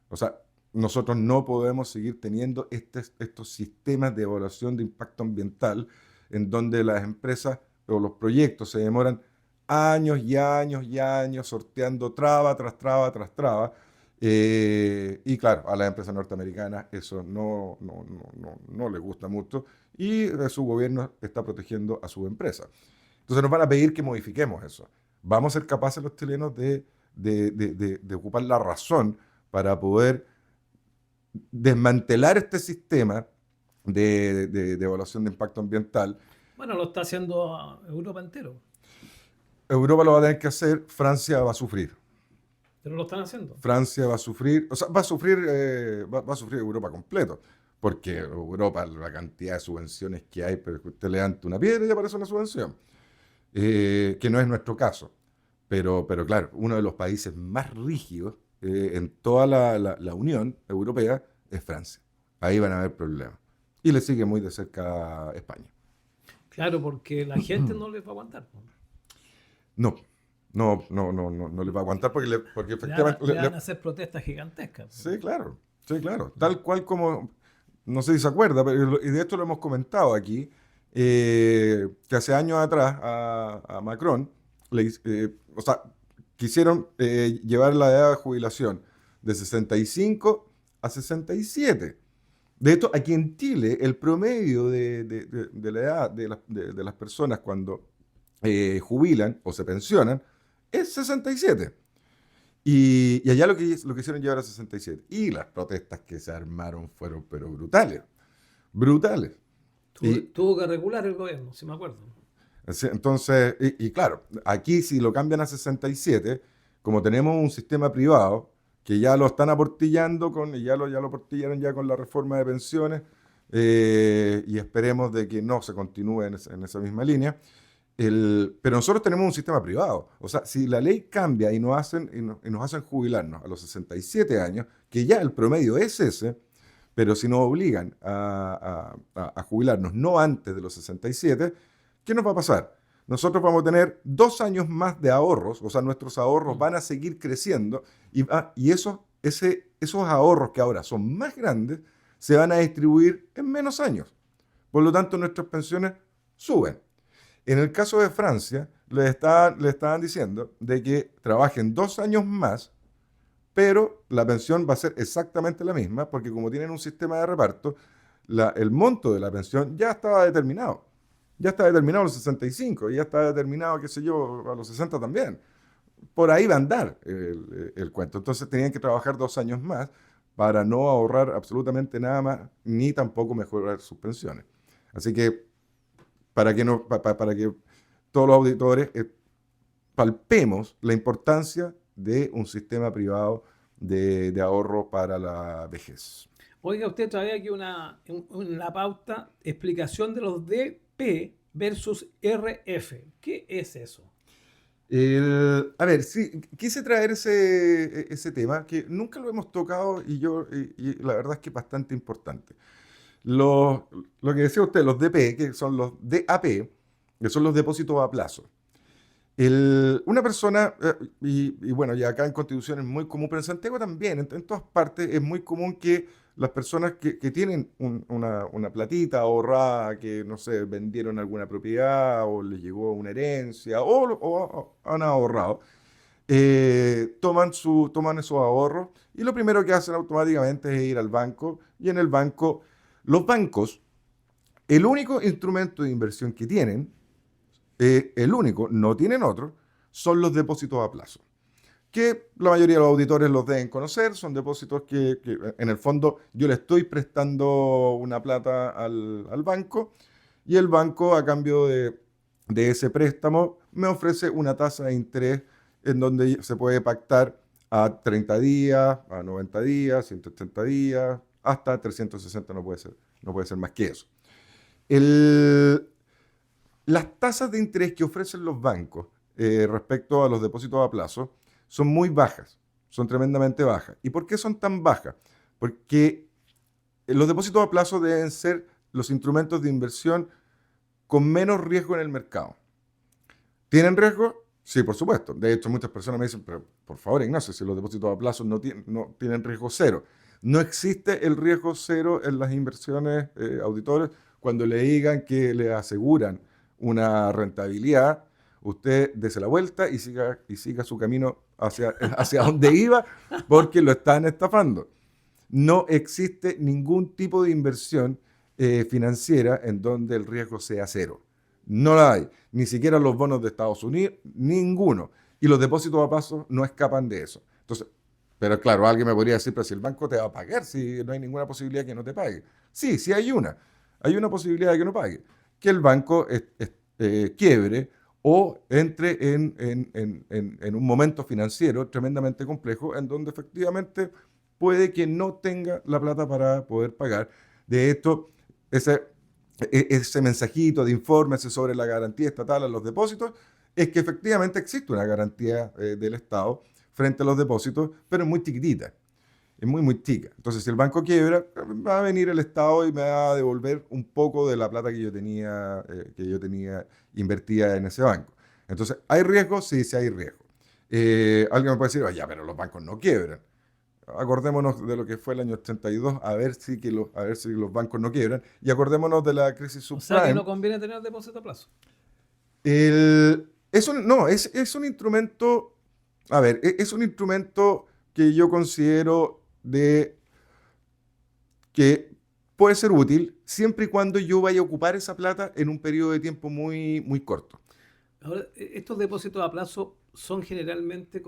O sea, nosotros no podemos seguir teniendo estos sistemas de evaluación de impacto ambiental en donde las empresas o los proyectos se demoran años y años y años sorteando traba tras traba tras traba. Y claro, a las empresas norteamericanas eso no les gusta mucho y su gobierno está protegiendo a su empresa. Entonces nos van a pedir que modifiquemos eso. Vamos a ser capaces los chilenos de ocupar la razón para poder desmantelar este sistema de evaluación de impacto ambiental. Bueno, lo está haciendo Europa entero, Europa lo va a tener que hacer, Francia va a sufrir. pero lo están haciendo. Francia va a sufrir, o sea, va a sufrir Europa completo, porque Europa, la cantidad de subvenciones que hay, pero que usted levanta una piedra y aparece una subvención, que no es nuestro caso. Pero claro, uno de los países más rígidos en toda la Unión Europea es Francia. Ahí van a haber problemas. Y le sigue muy de cerca España. Claro, porque la gente no les va a aguantar. No, no les va a aguantar porque efectivamente... Le van a hacer protestas gigantescas. Sí, claro, sí, claro. Tal cual como, no sé si se acuerda, pero y de esto lo hemos comentado aquí, que hace años atrás a Macron, o sea, quisieron llevar la edad de jubilación de 65 a 67. De hecho, aquí en Chile, el promedio de la edad de las personas cuando jubilan o se pensionan es 67. Y allá lo quisieron llevar a 67. Y las protestas que se armaron fueron, pero brutales, brutales. Y Tuvo que regular el gobierno, si me acuerdo. entonces, y claro, aquí si lo cambian a 67, como tenemos un sistema privado que ya lo están aportillando y ya lo aportillaron ya con la reforma de pensiones, y esperemos de que no se continúe en esa misma línea. Pero nosotros tenemos un sistema privado. O sea, si la ley cambia y nos hacen jubilarnos a los 67 años, que ya el promedio es ese, pero si nos obligan a jubilarnos no antes de los 67, ¿qué nos va a pasar? Nosotros vamos a tener 2 años más de ahorros, o sea, nuestros ahorros Mm. van a seguir creciendo y esos ahorros que ahora son más grandes se van a distribuir en menos años. Por lo tanto, nuestras pensiones suben. En el caso de Francia, le estaban diciendo de que trabajen 2 años más, pero la pensión va a ser exactamente la misma, porque como tienen un sistema de reparto, el monto de la pensión ya estaba determinado. Ya está determinado a los 65, y ya está determinado, qué sé yo, a los 60 también. Por ahí va a andar el cuento. Entonces tenían que trabajar 2 años más para no ahorrar absolutamente nada más, ni tampoco mejorar sus pensiones. Así que para que, no, para que todos los auditores palpemos la importancia de un sistema privado de ahorro para la vejez. Oiga, usted trae aquí una pauta, explicación de los DP versus RF. ¿Qué es eso? A ver, sí, quise traer ese tema que nunca lo hemos tocado y la verdad es que es bastante importante. Lo que decía usted, los DP, que son los DAP, que son los depósitos a plazo. Una persona, y bueno, ya acá en Constitución es muy común, pero en Santiago también, en todas partes es muy común que las personas que tienen una platita ahorrada, que no sé, vendieron alguna propiedad o les llegó una herencia o han ahorrado, toman esos ahorros y lo primero que hacen automáticamente es ir al banco y en el banco, los bancos, el único instrumento de inversión que tienen, el único, no tienen otro, son los depósitos a plazo, que la mayoría de los auditores los deben conocer, son depósitos que en el fondo yo le estoy prestando una plata al banco y el banco a cambio de ese préstamo me ofrece una tasa de interés en donde se puede pactar a 30 días, a 90 días, 180 días, hasta 360 no puede ser más que eso. El, las tasas de interés que ofrecen los bancos respecto a los depósitos a plazo son muy bajas, son tremendamente bajas. ¿Y por qué son tan bajas? Porque los depósitos a plazo deben ser los instrumentos de inversión con menos riesgo en el mercado. ¿Tienen riesgo? Sí, por supuesto. De hecho, muchas personas me dicen, pero por favor, Ignacio, si los depósitos a plazo no tienen riesgo cero. No existe el riesgo cero en las inversiones, auditores, cuando le digan que le aseguran una rentabilidad, usted dése la vuelta y siga su camino hacia donde iba, porque lo están estafando. No existe ningún tipo de inversión financiera en donde el riesgo sea cero. No la hay. Ni siquiera los bonos de Estados Unidos, ninguno. Y los depósitos a plazo no escapan de eso. Entonces, pero claro, alguien me podría decir, pero si el banco te va a pagar, si no hay ninguna posibilidad que no te pague. Sí, sí hay una. Hay una posibilidad de que no pague. Que el banco quiebre o entre en un momento financiero tremendamente complejo en donde efectivamente puede que no tenga la plata para poder pagar. De hecho, ese, ese mensajito de infórmese sobre la garantía estatal a los depósitos es que efectivamente existe una garantía del Estado frente a los depósitos, pero es muy chiquitita, es muy, muy chica. Entonces, si el banco quiebra, va a venir el Estado y me va a devolver un poco de la plata que yo tenía invertida en ese banco. Entonces, ¿hay riesgo? Sí, sí hay riesgo. Alguien me puede decir, oye, pero los bancos no quiebran. Acordémonos de lo que fue el año 82, a ver si los bancos no quiebran, y acordémonos de la crisis O sea que no subprime. conviene tener depósito a plazo. No, es un instrumento, a ver, es un instrumento que yo considero que puede ser útil siempre y cuando yo vaya a ocupar esa plata en un periodo de tiempo muy, muy corto. Ahora, estos depósitos a plazo son generalmente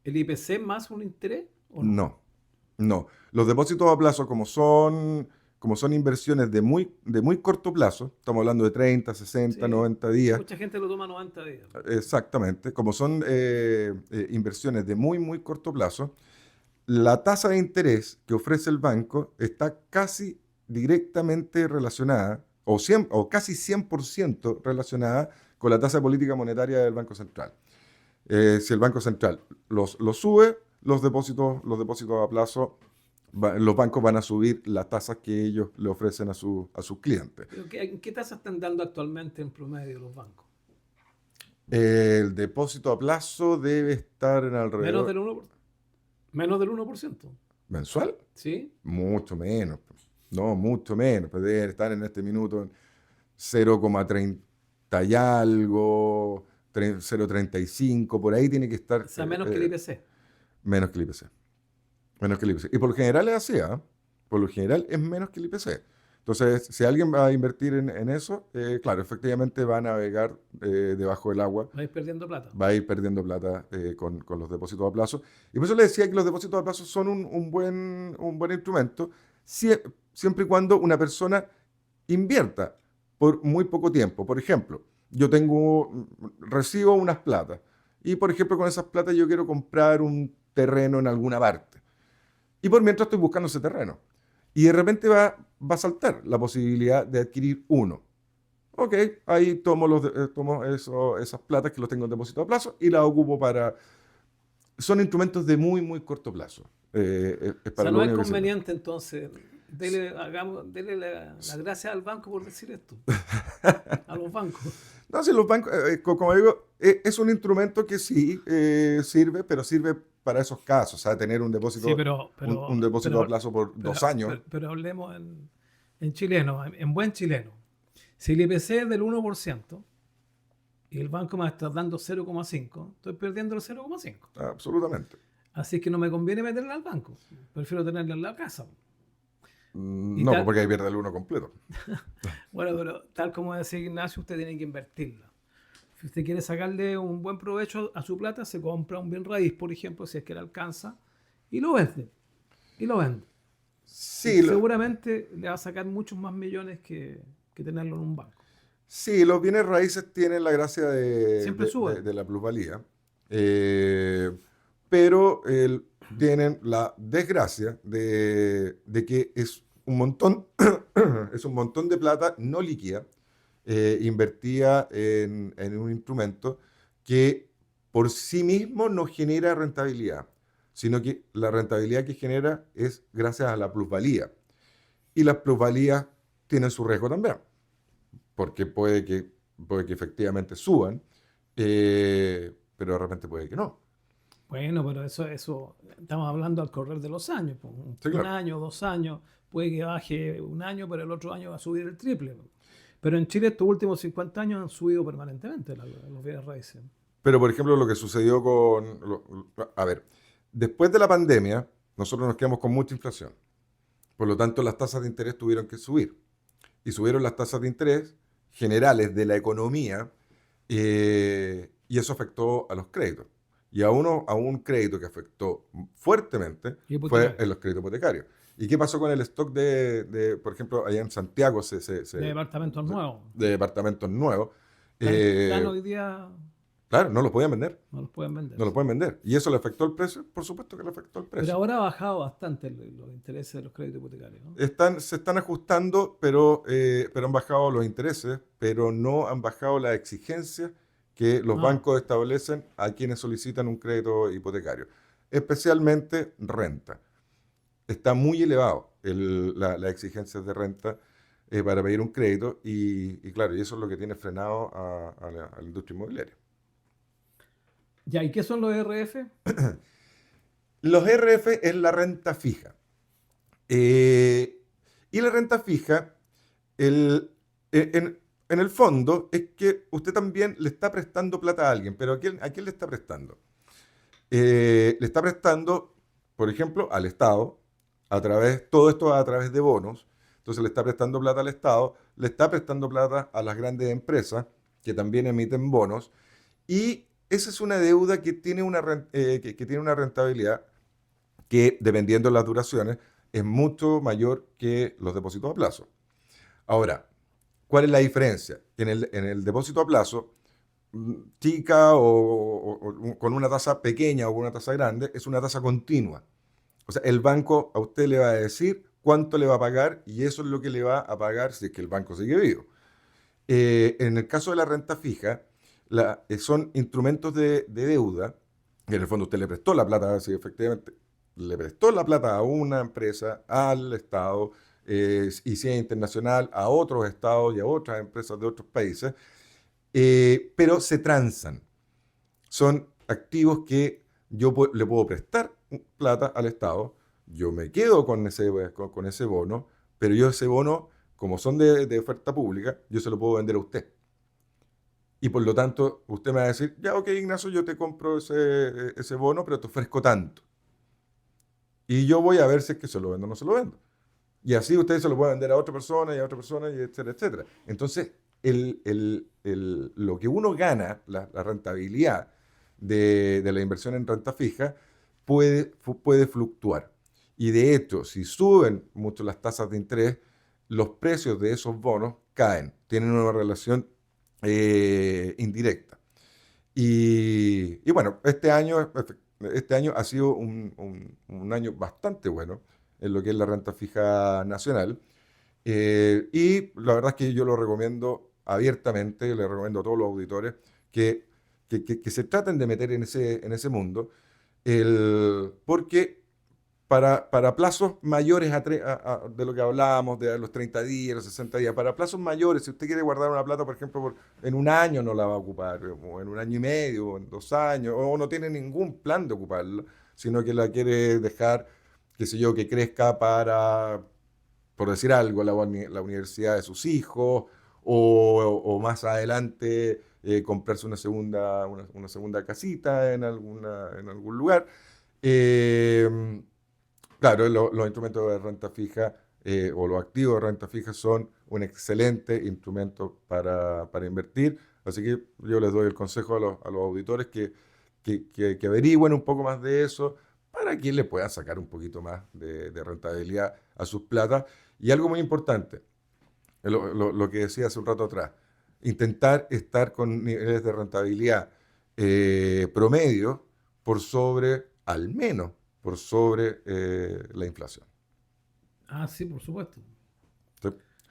el IPC más un interés o no? No, no. Los depósitos a plazo, como son inversiones de muy corto plazo, estamos hablando de 30, 60, Sí, 90 días, mucha gente lo toma 90 días. exactamente, como son inversiones de muy, muy corto plazo, la tasa de interés que ofrece el banco está casi directamente relacionada, o casi 100% relacionada con la tasa de política monetaria del Banco Central. Si el Banco Central los sube, los depósitos a plazo, los bancos van a subir las tasas que ellos le ofrecen a sus clientes. Pero ¿qué tasa están dando actualmente en promedio los bancos? El depósito a plazo debe estar en Menos alrededor del 1%. Menos del 1%. mensual, ¿Sí? mucho menos. No, mucho menos. Pues debe estar en este minuto en 0,30 y algo, 0,35, por ahí tiene que O estar sea, menos que el IPC. menos que el IPC. Menos que el IPC. Y por lo general es así, ¿ah? Por lo general es menos que el IPC. Entonces, si alguien va a invertir en eso, claro, efectivamente va a navegar debajo del agua, Vais perdiendo plata. va a ir perdiendo plata con los depósitos a plazo. Y por eso le decía que los depósitos a plazo son un buen instrumento, siempre y cuando una persona invierta por muy poco tiempo. Por ejemplo, recibo unas platas y, por ejemplo, con esas platas yo quiero comprar un terreno en alguna parte. Y por mientras estoy buscando ese terreno. Y de repente va a saltar la posibilidad de adquirir uno. Ok, ahí tomo esas platas que los tengo en depósito a plazo y las ocupo para... Son instrumentos de muy, muy corto plazo. Es O para sea, lo no es único que sirven. conveniente entonces. Dele la gracia al banco por decir esto. A los bancos. No, si los bancos, como digo, es un instrumento que sí sirve, pero sirve para esos casos. O sea, tener un Sí, depósito, un depósito a plazo por 2 años. pero hablemos en chileno, en buen chileno. Si el IPC es del 1% y el banco me está dando 0,5, estoy perdiendo el 0,5. Absolutamente. Así que no me conviene meterla al banco. Prefiero tenerla en la casa. Y No, tal, porque ahí pierde el uno completo. bueno, pero tal como decía Ignacio, usted tiene que invertirla. Si usted quiere sacarle un buen provecho a su plata, se compra un bien raíz, por ejemplo, si es que le alcanza, y lo vende. Y lo vende. Y Sí, seguramente le va a sacar muchos más millones que tenerlo en un banco. sí, los bienes raíces tienen la gracia Siempre suben. de la plusvalía, eh, pero tienen la desgracia de que es un montón, es un montón de plata no líquida, invertida en un instrumento que por sí mismo no genera rentabilidad, sino que la rentabilidad que genera es gracias a la plusvalía. Y las plusvalías tienen su riesgo también porque puede que efectivamente suban, pero de repente puede que no. Bueno, pero eso estamos hablando al correr de los años. Pues, Sí, un claro. año, 2 años, puede que baje un año, pero el otro año va a subir el triple. Pero en Chile estos últimos 50 años han subido permanentemente los bienes raíces. Pero, por ejemplo, lo que sucedió a ver, después de la pandemia, nosotros nos quedamos con mucha inflación. Por lo tanto, las tasas de interés tuvieron que subir. Y subieron las tasas de interés generales de la economía y eso afectó a los créditos. Y a un crédito que afectó fuertemente fue Hipotecario. en los créditos hipotecarios. ¿Y qué pasó con el stock por ejemplo, allá en Santiago De departamentos nuevos. de departamentos nuevos? Están Eh, hoy día, claro, no los podían vender. no los pueden vender. No los pueden vender. ¿Y eso le afectó el precio? Por supuesto que le afectó el Pero precio. ahora ha bajado bastante los intereses de los créditos hipotecarios, ¿no? Se están ajustando, pero han bajado los intereses, pero no han bajado las exigencias que los Ah, bancos establecen a quienes solicitan un crédito hipotecario, especialmente renta. Está muy elevado las exigencias de renta para pedir un crédito y claro, y eso es lo que tiene frenado a la industria inmobiliaria. ya, ¿y qué son los RF? Los RF es la renta fija. Eh, y la renta fija, el, en el fondo, es que usted también le está prestando plata a alguien, pero ¿a quién le está prestando? Le está prestando, por ejemplo, al Estado, todo esto a través de bonos, entonces le está prestando plata al Estado, le está prestando plata a las grandes empresas que también emiten bonos, y esa es una deuda que tiene que tiene una rentabilidad que, dependiendo de las duraciones, es mucho mayor que los depósitos a plazo. Ahora, ¿cuál es la diferencia? En el depósito a plazo, chica o con una tasa pequeña o con una tasa grande, es una tasa continua. O sea, el banco a usted le va a decir cuánto le va a pagar y eso es lo que le va a pagar si es que el banco sigue vivo. En el caso de la renta fija, son instrumentos de deuda, que en el fondo usted le prestó la plata, si efectivamente le prestó la plata a una empresa, al Estado, y si es internacional, a otros estados y a otras empresas de otros países, pero se transan. Son activos que le puedo prestar plata al Estado, yo me quedo con ese bono, pero yo ese bono, como son de oferta pública, yo se lo puedo vender a usted. Y por lo tanto, usted me va a decir, ya, ok, Ignacio, yo te compro ese bono, pero te ofrezco tanto. Y yo voy a ver si es que se lo vendo o no se lo vendo. Y así usted se lo puede vender a otra persona y a otra persona, y etcétera, etcétera. Entonces, lo que uno gana, la rentabilidad de la inversión en renta fija, puede fluctuar. Y de hecho, si suben mucho las tasas de interés, los precios de esos bonos caen, tienen una relación indirecta. Y bueno, este año ha sido un año bastante bueno en lo que es la renta fija nacional. Y la verdad es que yo lo recomiendo abiertamente, le recomiendo a todos los auditores que se traten de meter en ese mundo, porque para plazos mayores de lo que hablábamos, de los 30 días, los 60 días, para plazos mayores, si usted quiere guardar una plata, por ejemplo, en un año no la va a ocupar, o en un año y medio, o en 2 años, o no tiene ningún plan de ocuparla, sino que la quiere dejar, qué sé yo, que crezca para, por decir algo, la universidad de sus hijos, o más adelante comprarse una segunda casita en algún lugar. Eh, Claro, los instrumentos de renta fija o los activos de renta fija son un excelente instrumento para invertir. Así que yo les doy el consejo a los auditores que averigüen un poco más de eso para que le puedan sacar un poquito más de rentabilidad a sus platas. Y algo muy importante, lo que decía hace un rato atrás, intentar estar con niveles de rentabilidad promedio por sobre, al menos, por sobre la inflación. Ah, sí, por supuesto. ¿Sí?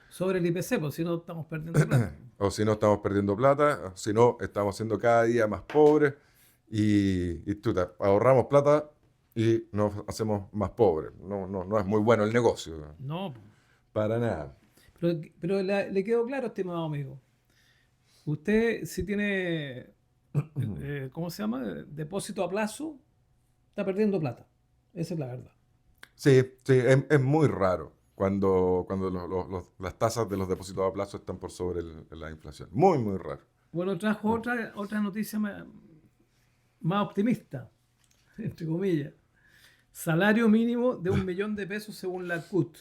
Sobre el IPC, pues si no estamos perdiendo plata. O si no, estamos perdiendo plata, o si no, estamos siendo cada día más pobres y ahorramos plata y nos hacemos más pobres. No es muy bueno el negocio, No, po. para nada. Pero le quedó claro, estimado amigo. Usted si tiene, ¿cómo se llama? Depósito a plazo, está perdiendo plata. Esa es la verdad. Sí, sí, es muy raro cuando las tasas de los depósitos a plazo están por sobre la inflación. Muy, muy raro. Bueno, trajo otra noticia más optimista, entre comillas. Salario mínimo de 1 millón de pesos según la CUT.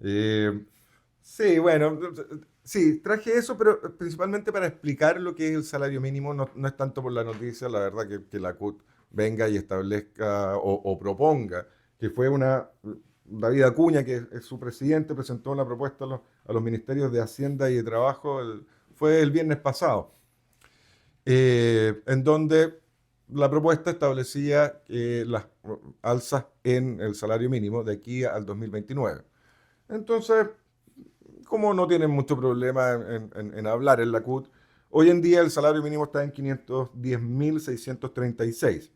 Eh, sí, bueno, sí, traje eso, pero principalmente para explicar lo que es el salario mínimo, no es tanto por la noticia, la verdad que la CUT venga y establezca o proponga, que fue David Acuña, que es su presidente, presentó una propuesta a los ministerios de Hacienda y de Trabajo, fue el viernes pasado, en donde la propuesta establecía las alzas en el salario mínimo de aquí al 2029. Entonces, como no tienen mucho problema en hablar en la CUT, hoy en día el salario mínimo está en 510.636.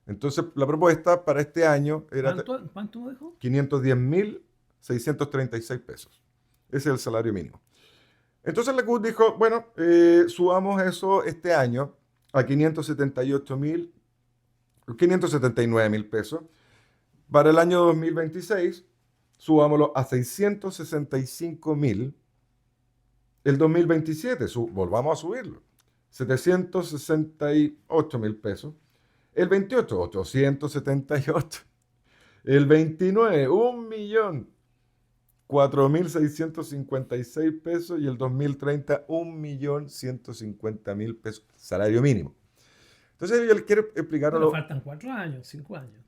Entonces, la propuesta para este año era ¿Cuánto me dijo? 510.636 pesos. Ese es el salario mínimo. Entonces la CUT dijo, bueno, subamos eso este año a 579.000 pesos. Para el año 2026, subámoslo a 665.000. El 2027, volvamos a subirlo, 768.000 pesos. El 28, 878. El 29, 1.004.656 pesos. Y el 2030, 1.150.000 pesos. Salario mínimo. Entonces yo les quiero explicar Bueno, faltan 4 años, 5 años.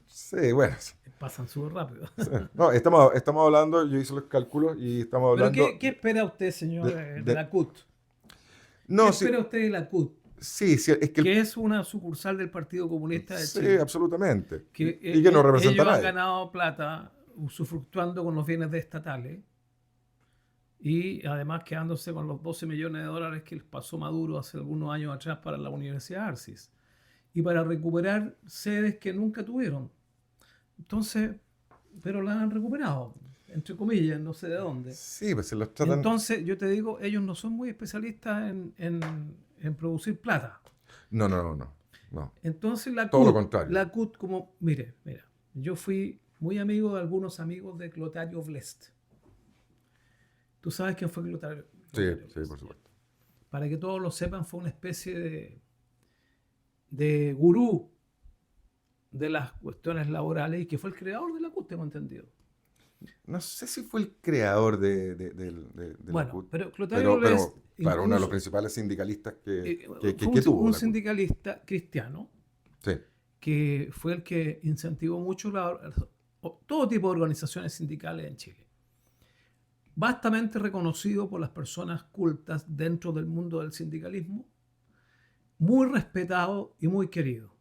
Sí, bueno. Pasan súper rápido. Sí. No, estamos hablando, yo hice los cálculos y estamos ¿Pero hablando qué espera usted, señor, de de- la CUT? ¿Qué no, sí, espera usted de la CUT? sí, es que Que es una sucursal del Partido Comunista de sí, Chile. absolutamente. Que Y que no representa a ellos han nadie. ganado plata usufructuando con los bienes estatales y además quedándose con los 12 millones de dólares que les pasó Maduro hace algunos años atrás para la Universidad Arcis y para recuperar sedes que nunca tuvieron. Entonces, pero las han recuperado, entre comillas, no sé de dónde. Sí, pues se los tratan. Entonces, yo te digo, ellos no son muy especialistas en producir plata. No. Entonces, Todo lo contrario. la CUT, como, mira, yo fui muy amigo de algunos amigos de Clotario Blest. ¿Tú sabes quién fue Clotario? Sí, Blest? por supuesto. Para que todos lo sepan, fue una especie de gurú de las cuestiones laborales y que fue el creador de la CUT, tengo entendido. No sé si fue el creador de la Bueno, CUT, pero Clotario Blest, claro, uno de los incluso, principales sindicalistas que fue tuvo un la CUT. sindicalista cristiano Sí, que fue el que incentivó mucho todo tipo de organizaciones sindicales en Chile. Vastamente reconocido por las personas cultas dentro del mundo del sindicalismo, muy respetado y muy querido.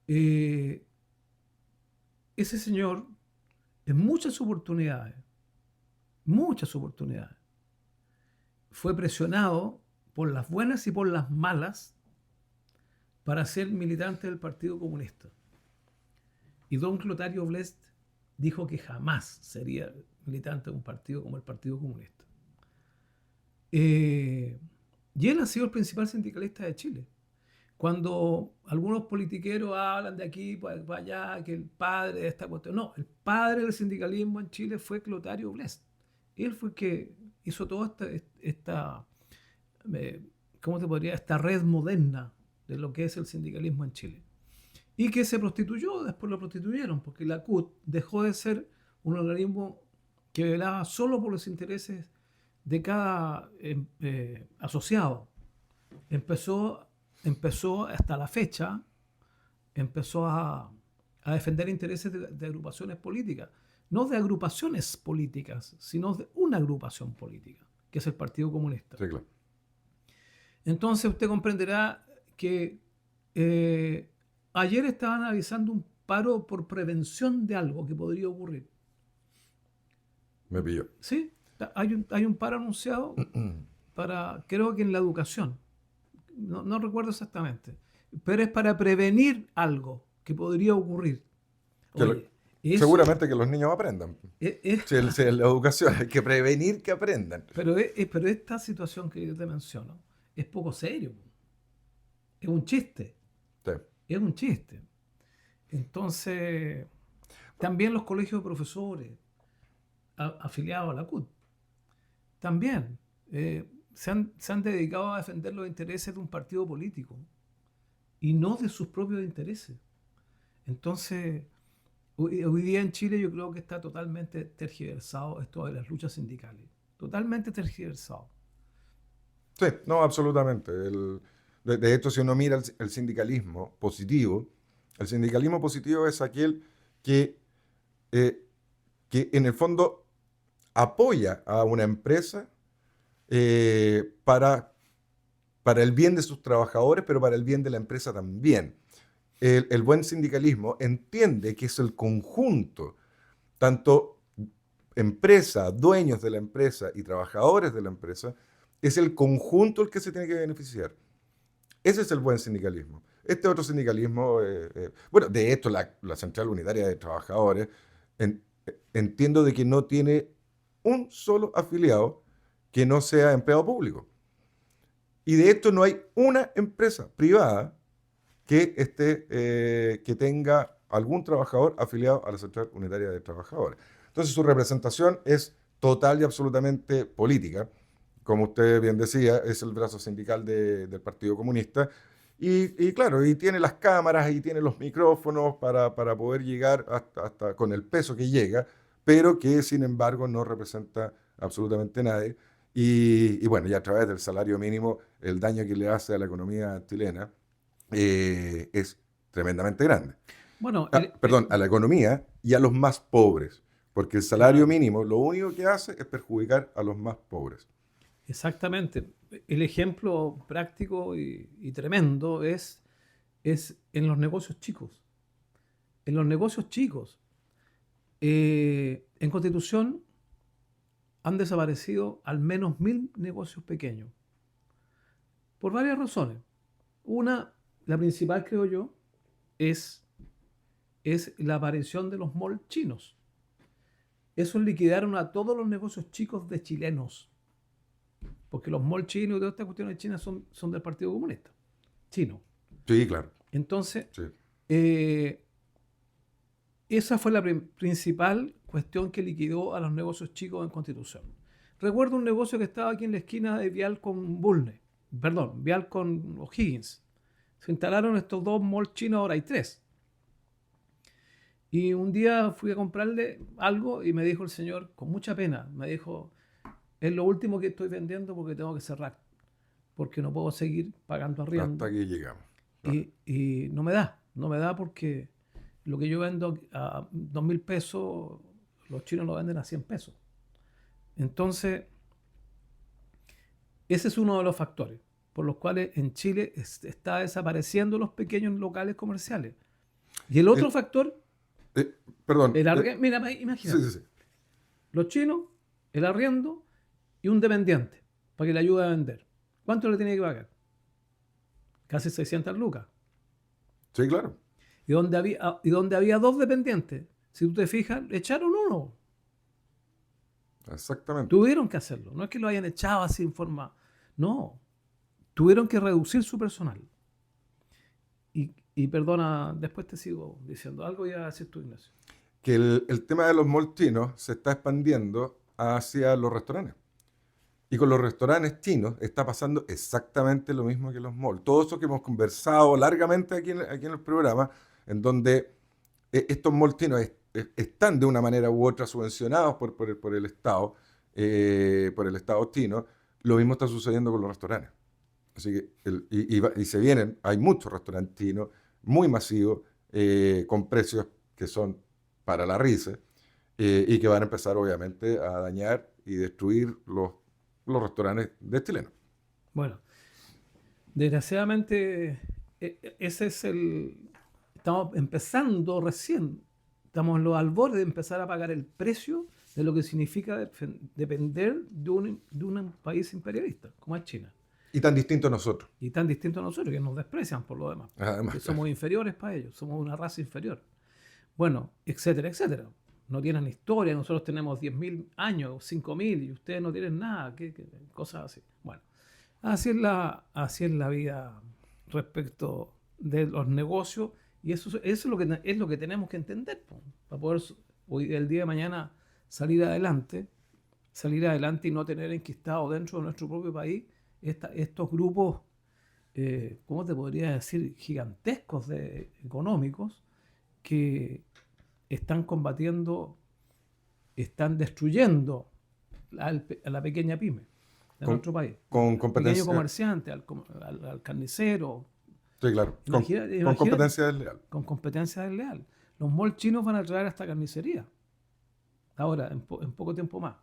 Ese señor, en muchas oportunidades, fue presionado por las buenas y por las malas para ser militante del Partido Comunista. Y don Clotario Blest dijo que jamás sería militante de un partido como el Partido Comunista. Y él ha sido el principal sindicalista de Chile. Cuando algunos politiqueros hablan de aquí para allá, que el padre de esta cuestión, no, el padre del sindicalismo en Chile fue Clotario Blest. Él fue el que hizo toda esta ¿cómo te podría? Esta red moderna de lo que es el sindicalismo en Chile. Y que se prostituyó, después lo prostituyeron, porque la CUT dejó de ser un organismo que velaba solo por los intereses de cada asociado. Empezó hasta la fecha, empezó a defender intereses de agrupaciones políticas, no de agrupaciones políticas, sino de una agrupación política, que es el Partido Comunista. sí, claro. Entonces usted comprenderá que ayer estaban avisando un paro por prevención de algo que podría ocurrir. Me pilló. Sí, hay un paro anunciado para, creo que en la educación. No recuerdo exactamente. Pero es para prevenir algo que podría ocurrir. Oye, seguramente que los niños aprendan. Si la educación, hay que prevenir que aprendan. Pero esta situación que yo te menciono es poco serio. Es un chiste. Sí. Es un chiste. Entonces, también los colegios de profesores afiliados a la CUT, también se han dedicado a defender los intereses de un partido político y no de sus propios intereses. Entonces, hoy día en Chile yo creo que está totalmente tergiversado esto de las luchas sindicales. Totalmente tergiversado. Sí, no, absolutamente. De hecho, si uno mira el sindicalismo positivo es aquel que en el fondo apoya a una empresa para el bien de sus trabajadores, pero para el bien de la empresa también. El buen sindicalismo entiende que es el conjunto, tanto empresa, dueños de la empresa y trabajadores de la empresa, es el conjunto el que se tiene que beneficiar. Ese es el buen sindicalismo. Este otro sindicalismo, bueno, de hecho la Central Unitaria de Trabajadores, entiendo de que no tiene un solo afiliado que no sea empleado público. Y de hecho no hay una empresa privada que tenga algún trabajador afiliado a la Central Unitaria de Trabajadores. Entonces su representación es total y absolutamente política. Como usted bien decía, es el brazo sindical del Partido Comunista. Y claro, y tiene las cámaras y tiene los micrófonos para poder llegar hasta con el peso que llega, pero que sin embargo no representa absolutamente nadie. Y bueno, y a través del salario mínimo, el daño que le hace a la economía chilena es tremendamente grande. Bueno, Perdón, a la economía y a los más pobres, porque el salario claro, mínimo lo único que hace es perjudicar a los más pobres. exactamente. El ejemplo práctico y tremendo es en los negocios chicos. En los negocios chicos, en Constitución han desaparecido al menos 1000 negocios pequeños, por varias razones. Una, la principal creo yo, es, es la aparición de los malls chinos. Esos liquidaron a todos los negocios chicos de chilenos, porque los malls chinos y todas estas cuestiones chinas son del Partido Comunista chino. Sí, claro. Entonces, Sí. esa fue la principal cuestión que liquidó a los negocios chicos en Constitución. Recuerdo un negocio que estaba aquí en la esquina de Vial con Bulnes, perdón, Vial con O'Higgins. Se instalaron estos dos malls chinos, ahora hay 3. Y un día fui a comprarle algo y me dijo el señor, con mucha pena, me dijo, es lo último que estoy vendiendo porque tengo que cerrar, porque no puedo seguir pagando arriendo. Hasta aquí llegamos. Claro. Y no me da porque lo que yo vendo a 2.000 pesos, los chinos lo venden a 100 pesos. Entonces, ese es uno de los factores por los cuales en Chile está desapareciendo los pequeños locales comerciales. Y el otro factor, Perdón. mira, imagínate, Sí. los chinos, el arriendo y un dependiente para que le ayude a vender. ¿Cuánto le tiene que pagar? Casi 600 lucas. Sí, claro. Y donde había 2 dependientes, si tú te fijas, le echaron 1. Exactamente. Tuvieron que hacerlo. No es que lo hayan echado así en forma. No. Tuvieron que reducir su personal. Y perdona, después te sigo diciendo algo y a decir tú, Ignacio. Que el tema de los malls chinos se está expandiendo hacia los restaurantes. Y con los restaurantes chinos está pasando exactamente lo mismo que los malls. Todo eso que hemos conversado largamente aquí en el programa, en donde estos malls chinos están de una manera u otra subvencionados por el Estado, por el Estado chino. Lo mismo está sucediendo con los restaurantes. Así que y se vienen, hay muchos restaurantes chinos muy masivos, con precios que son para la risa, y que van a empezar obviamente a dañar y destruir los restaurantes de chilenos. Bueno, desgraciadamente, ese es estamos empezando recién. Estamos en los albores de empezar a pagar el precio de lo que significa depender de un país imperialista, como es China. Y tan distinto a nosotros. Y tan distinto a nosotros, que nos desprecian por lo demás. Además, Que somos inferiores para ellos, somos una raza inferior. Bueno, etcétera, etcétera. No tienen historia, nosotros tenemos 10.000 años, 5.000, y ustedes no tienen nada, cosas así. Bueno, así es la vida respecto de los negocios, y eso es lo que tenemos que entender, para poder hoy, el día de mañana salir adelante y no tener enquistado dentro de nuestro propio país estos grupos, ¿cómo te podría decir?, gigantescos económicos que están combatiendo, están destruyendo a la pequeña pyme de nuestro país. Con Al competencia. pequeño comerciante, al carnicero. Sí, claro. Imagínate, Con competencia desleal. Con competencia desleal. Los malls chinos van a traer hasta carnicería. Ahora, en poco tiempo más.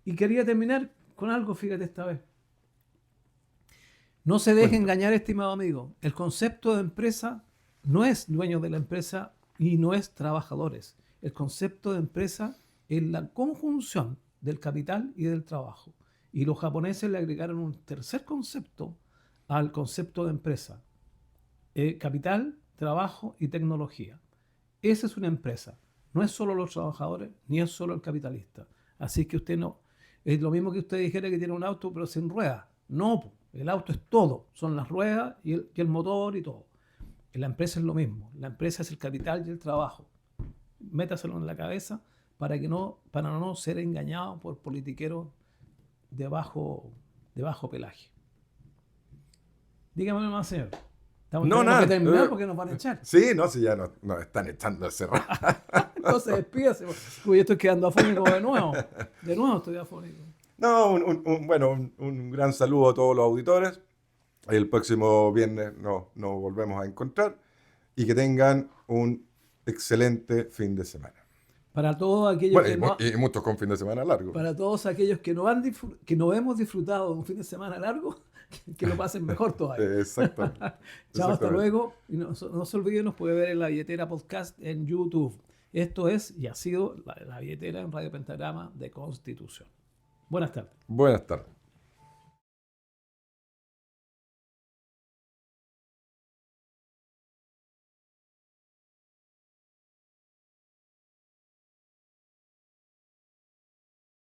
Y quería terminar con algo, fíjate esta vez. No se deje engañar, estimado amigo. El concepto de empresa no es dueño de la empresa y no es trabajadores. El concepto de empresa es la conjunción del capital y del trabajo. Y los japoneses le agregaron un tercer concepto al concepto de empresa. Capital, trabajo y tecnología. Esa es una empresa. No es solo los trabajadores, ni es solo el capitalista. Así que usted no... Es lo mismo que usted dijera que tiene un auto pero sin ruedas. No, el auto es todo. Son las ruedas y el motor y todo. En la empresa es lo mismo. La empresa es el capital y el trabajo. Métaselo en la cabeza para no ser engañado por politiqueros de bajo pelaje. Dígame más, señor. Tenemos que terminar porque nos van a echar. Sí, no, si ya nos están echando hace rato. Entonces despídase. Uy, estoy quedando afónico de nuevo. De nuevo estoy afónico. No, un gran saludo a todos los auditores. El próximo viernes nos volvemos a encontrar y que tengan un excelente fin de semana. Para todos aquellos Bueno, que no, y muchos con fin de semana largo. para todos aquellos que no que no hemos disfrutado de un fin de semana largo, que lo pasen mejor todavía. Exactamente. Chao, hasta Exactamente. luego. Y no se olviden, nos puede ver en La Billetera Podcast en YouTube. Esto es y ha sido La Billetera en Radio Pentagrama de Constitución. Buenas tardes. Buenas tardes.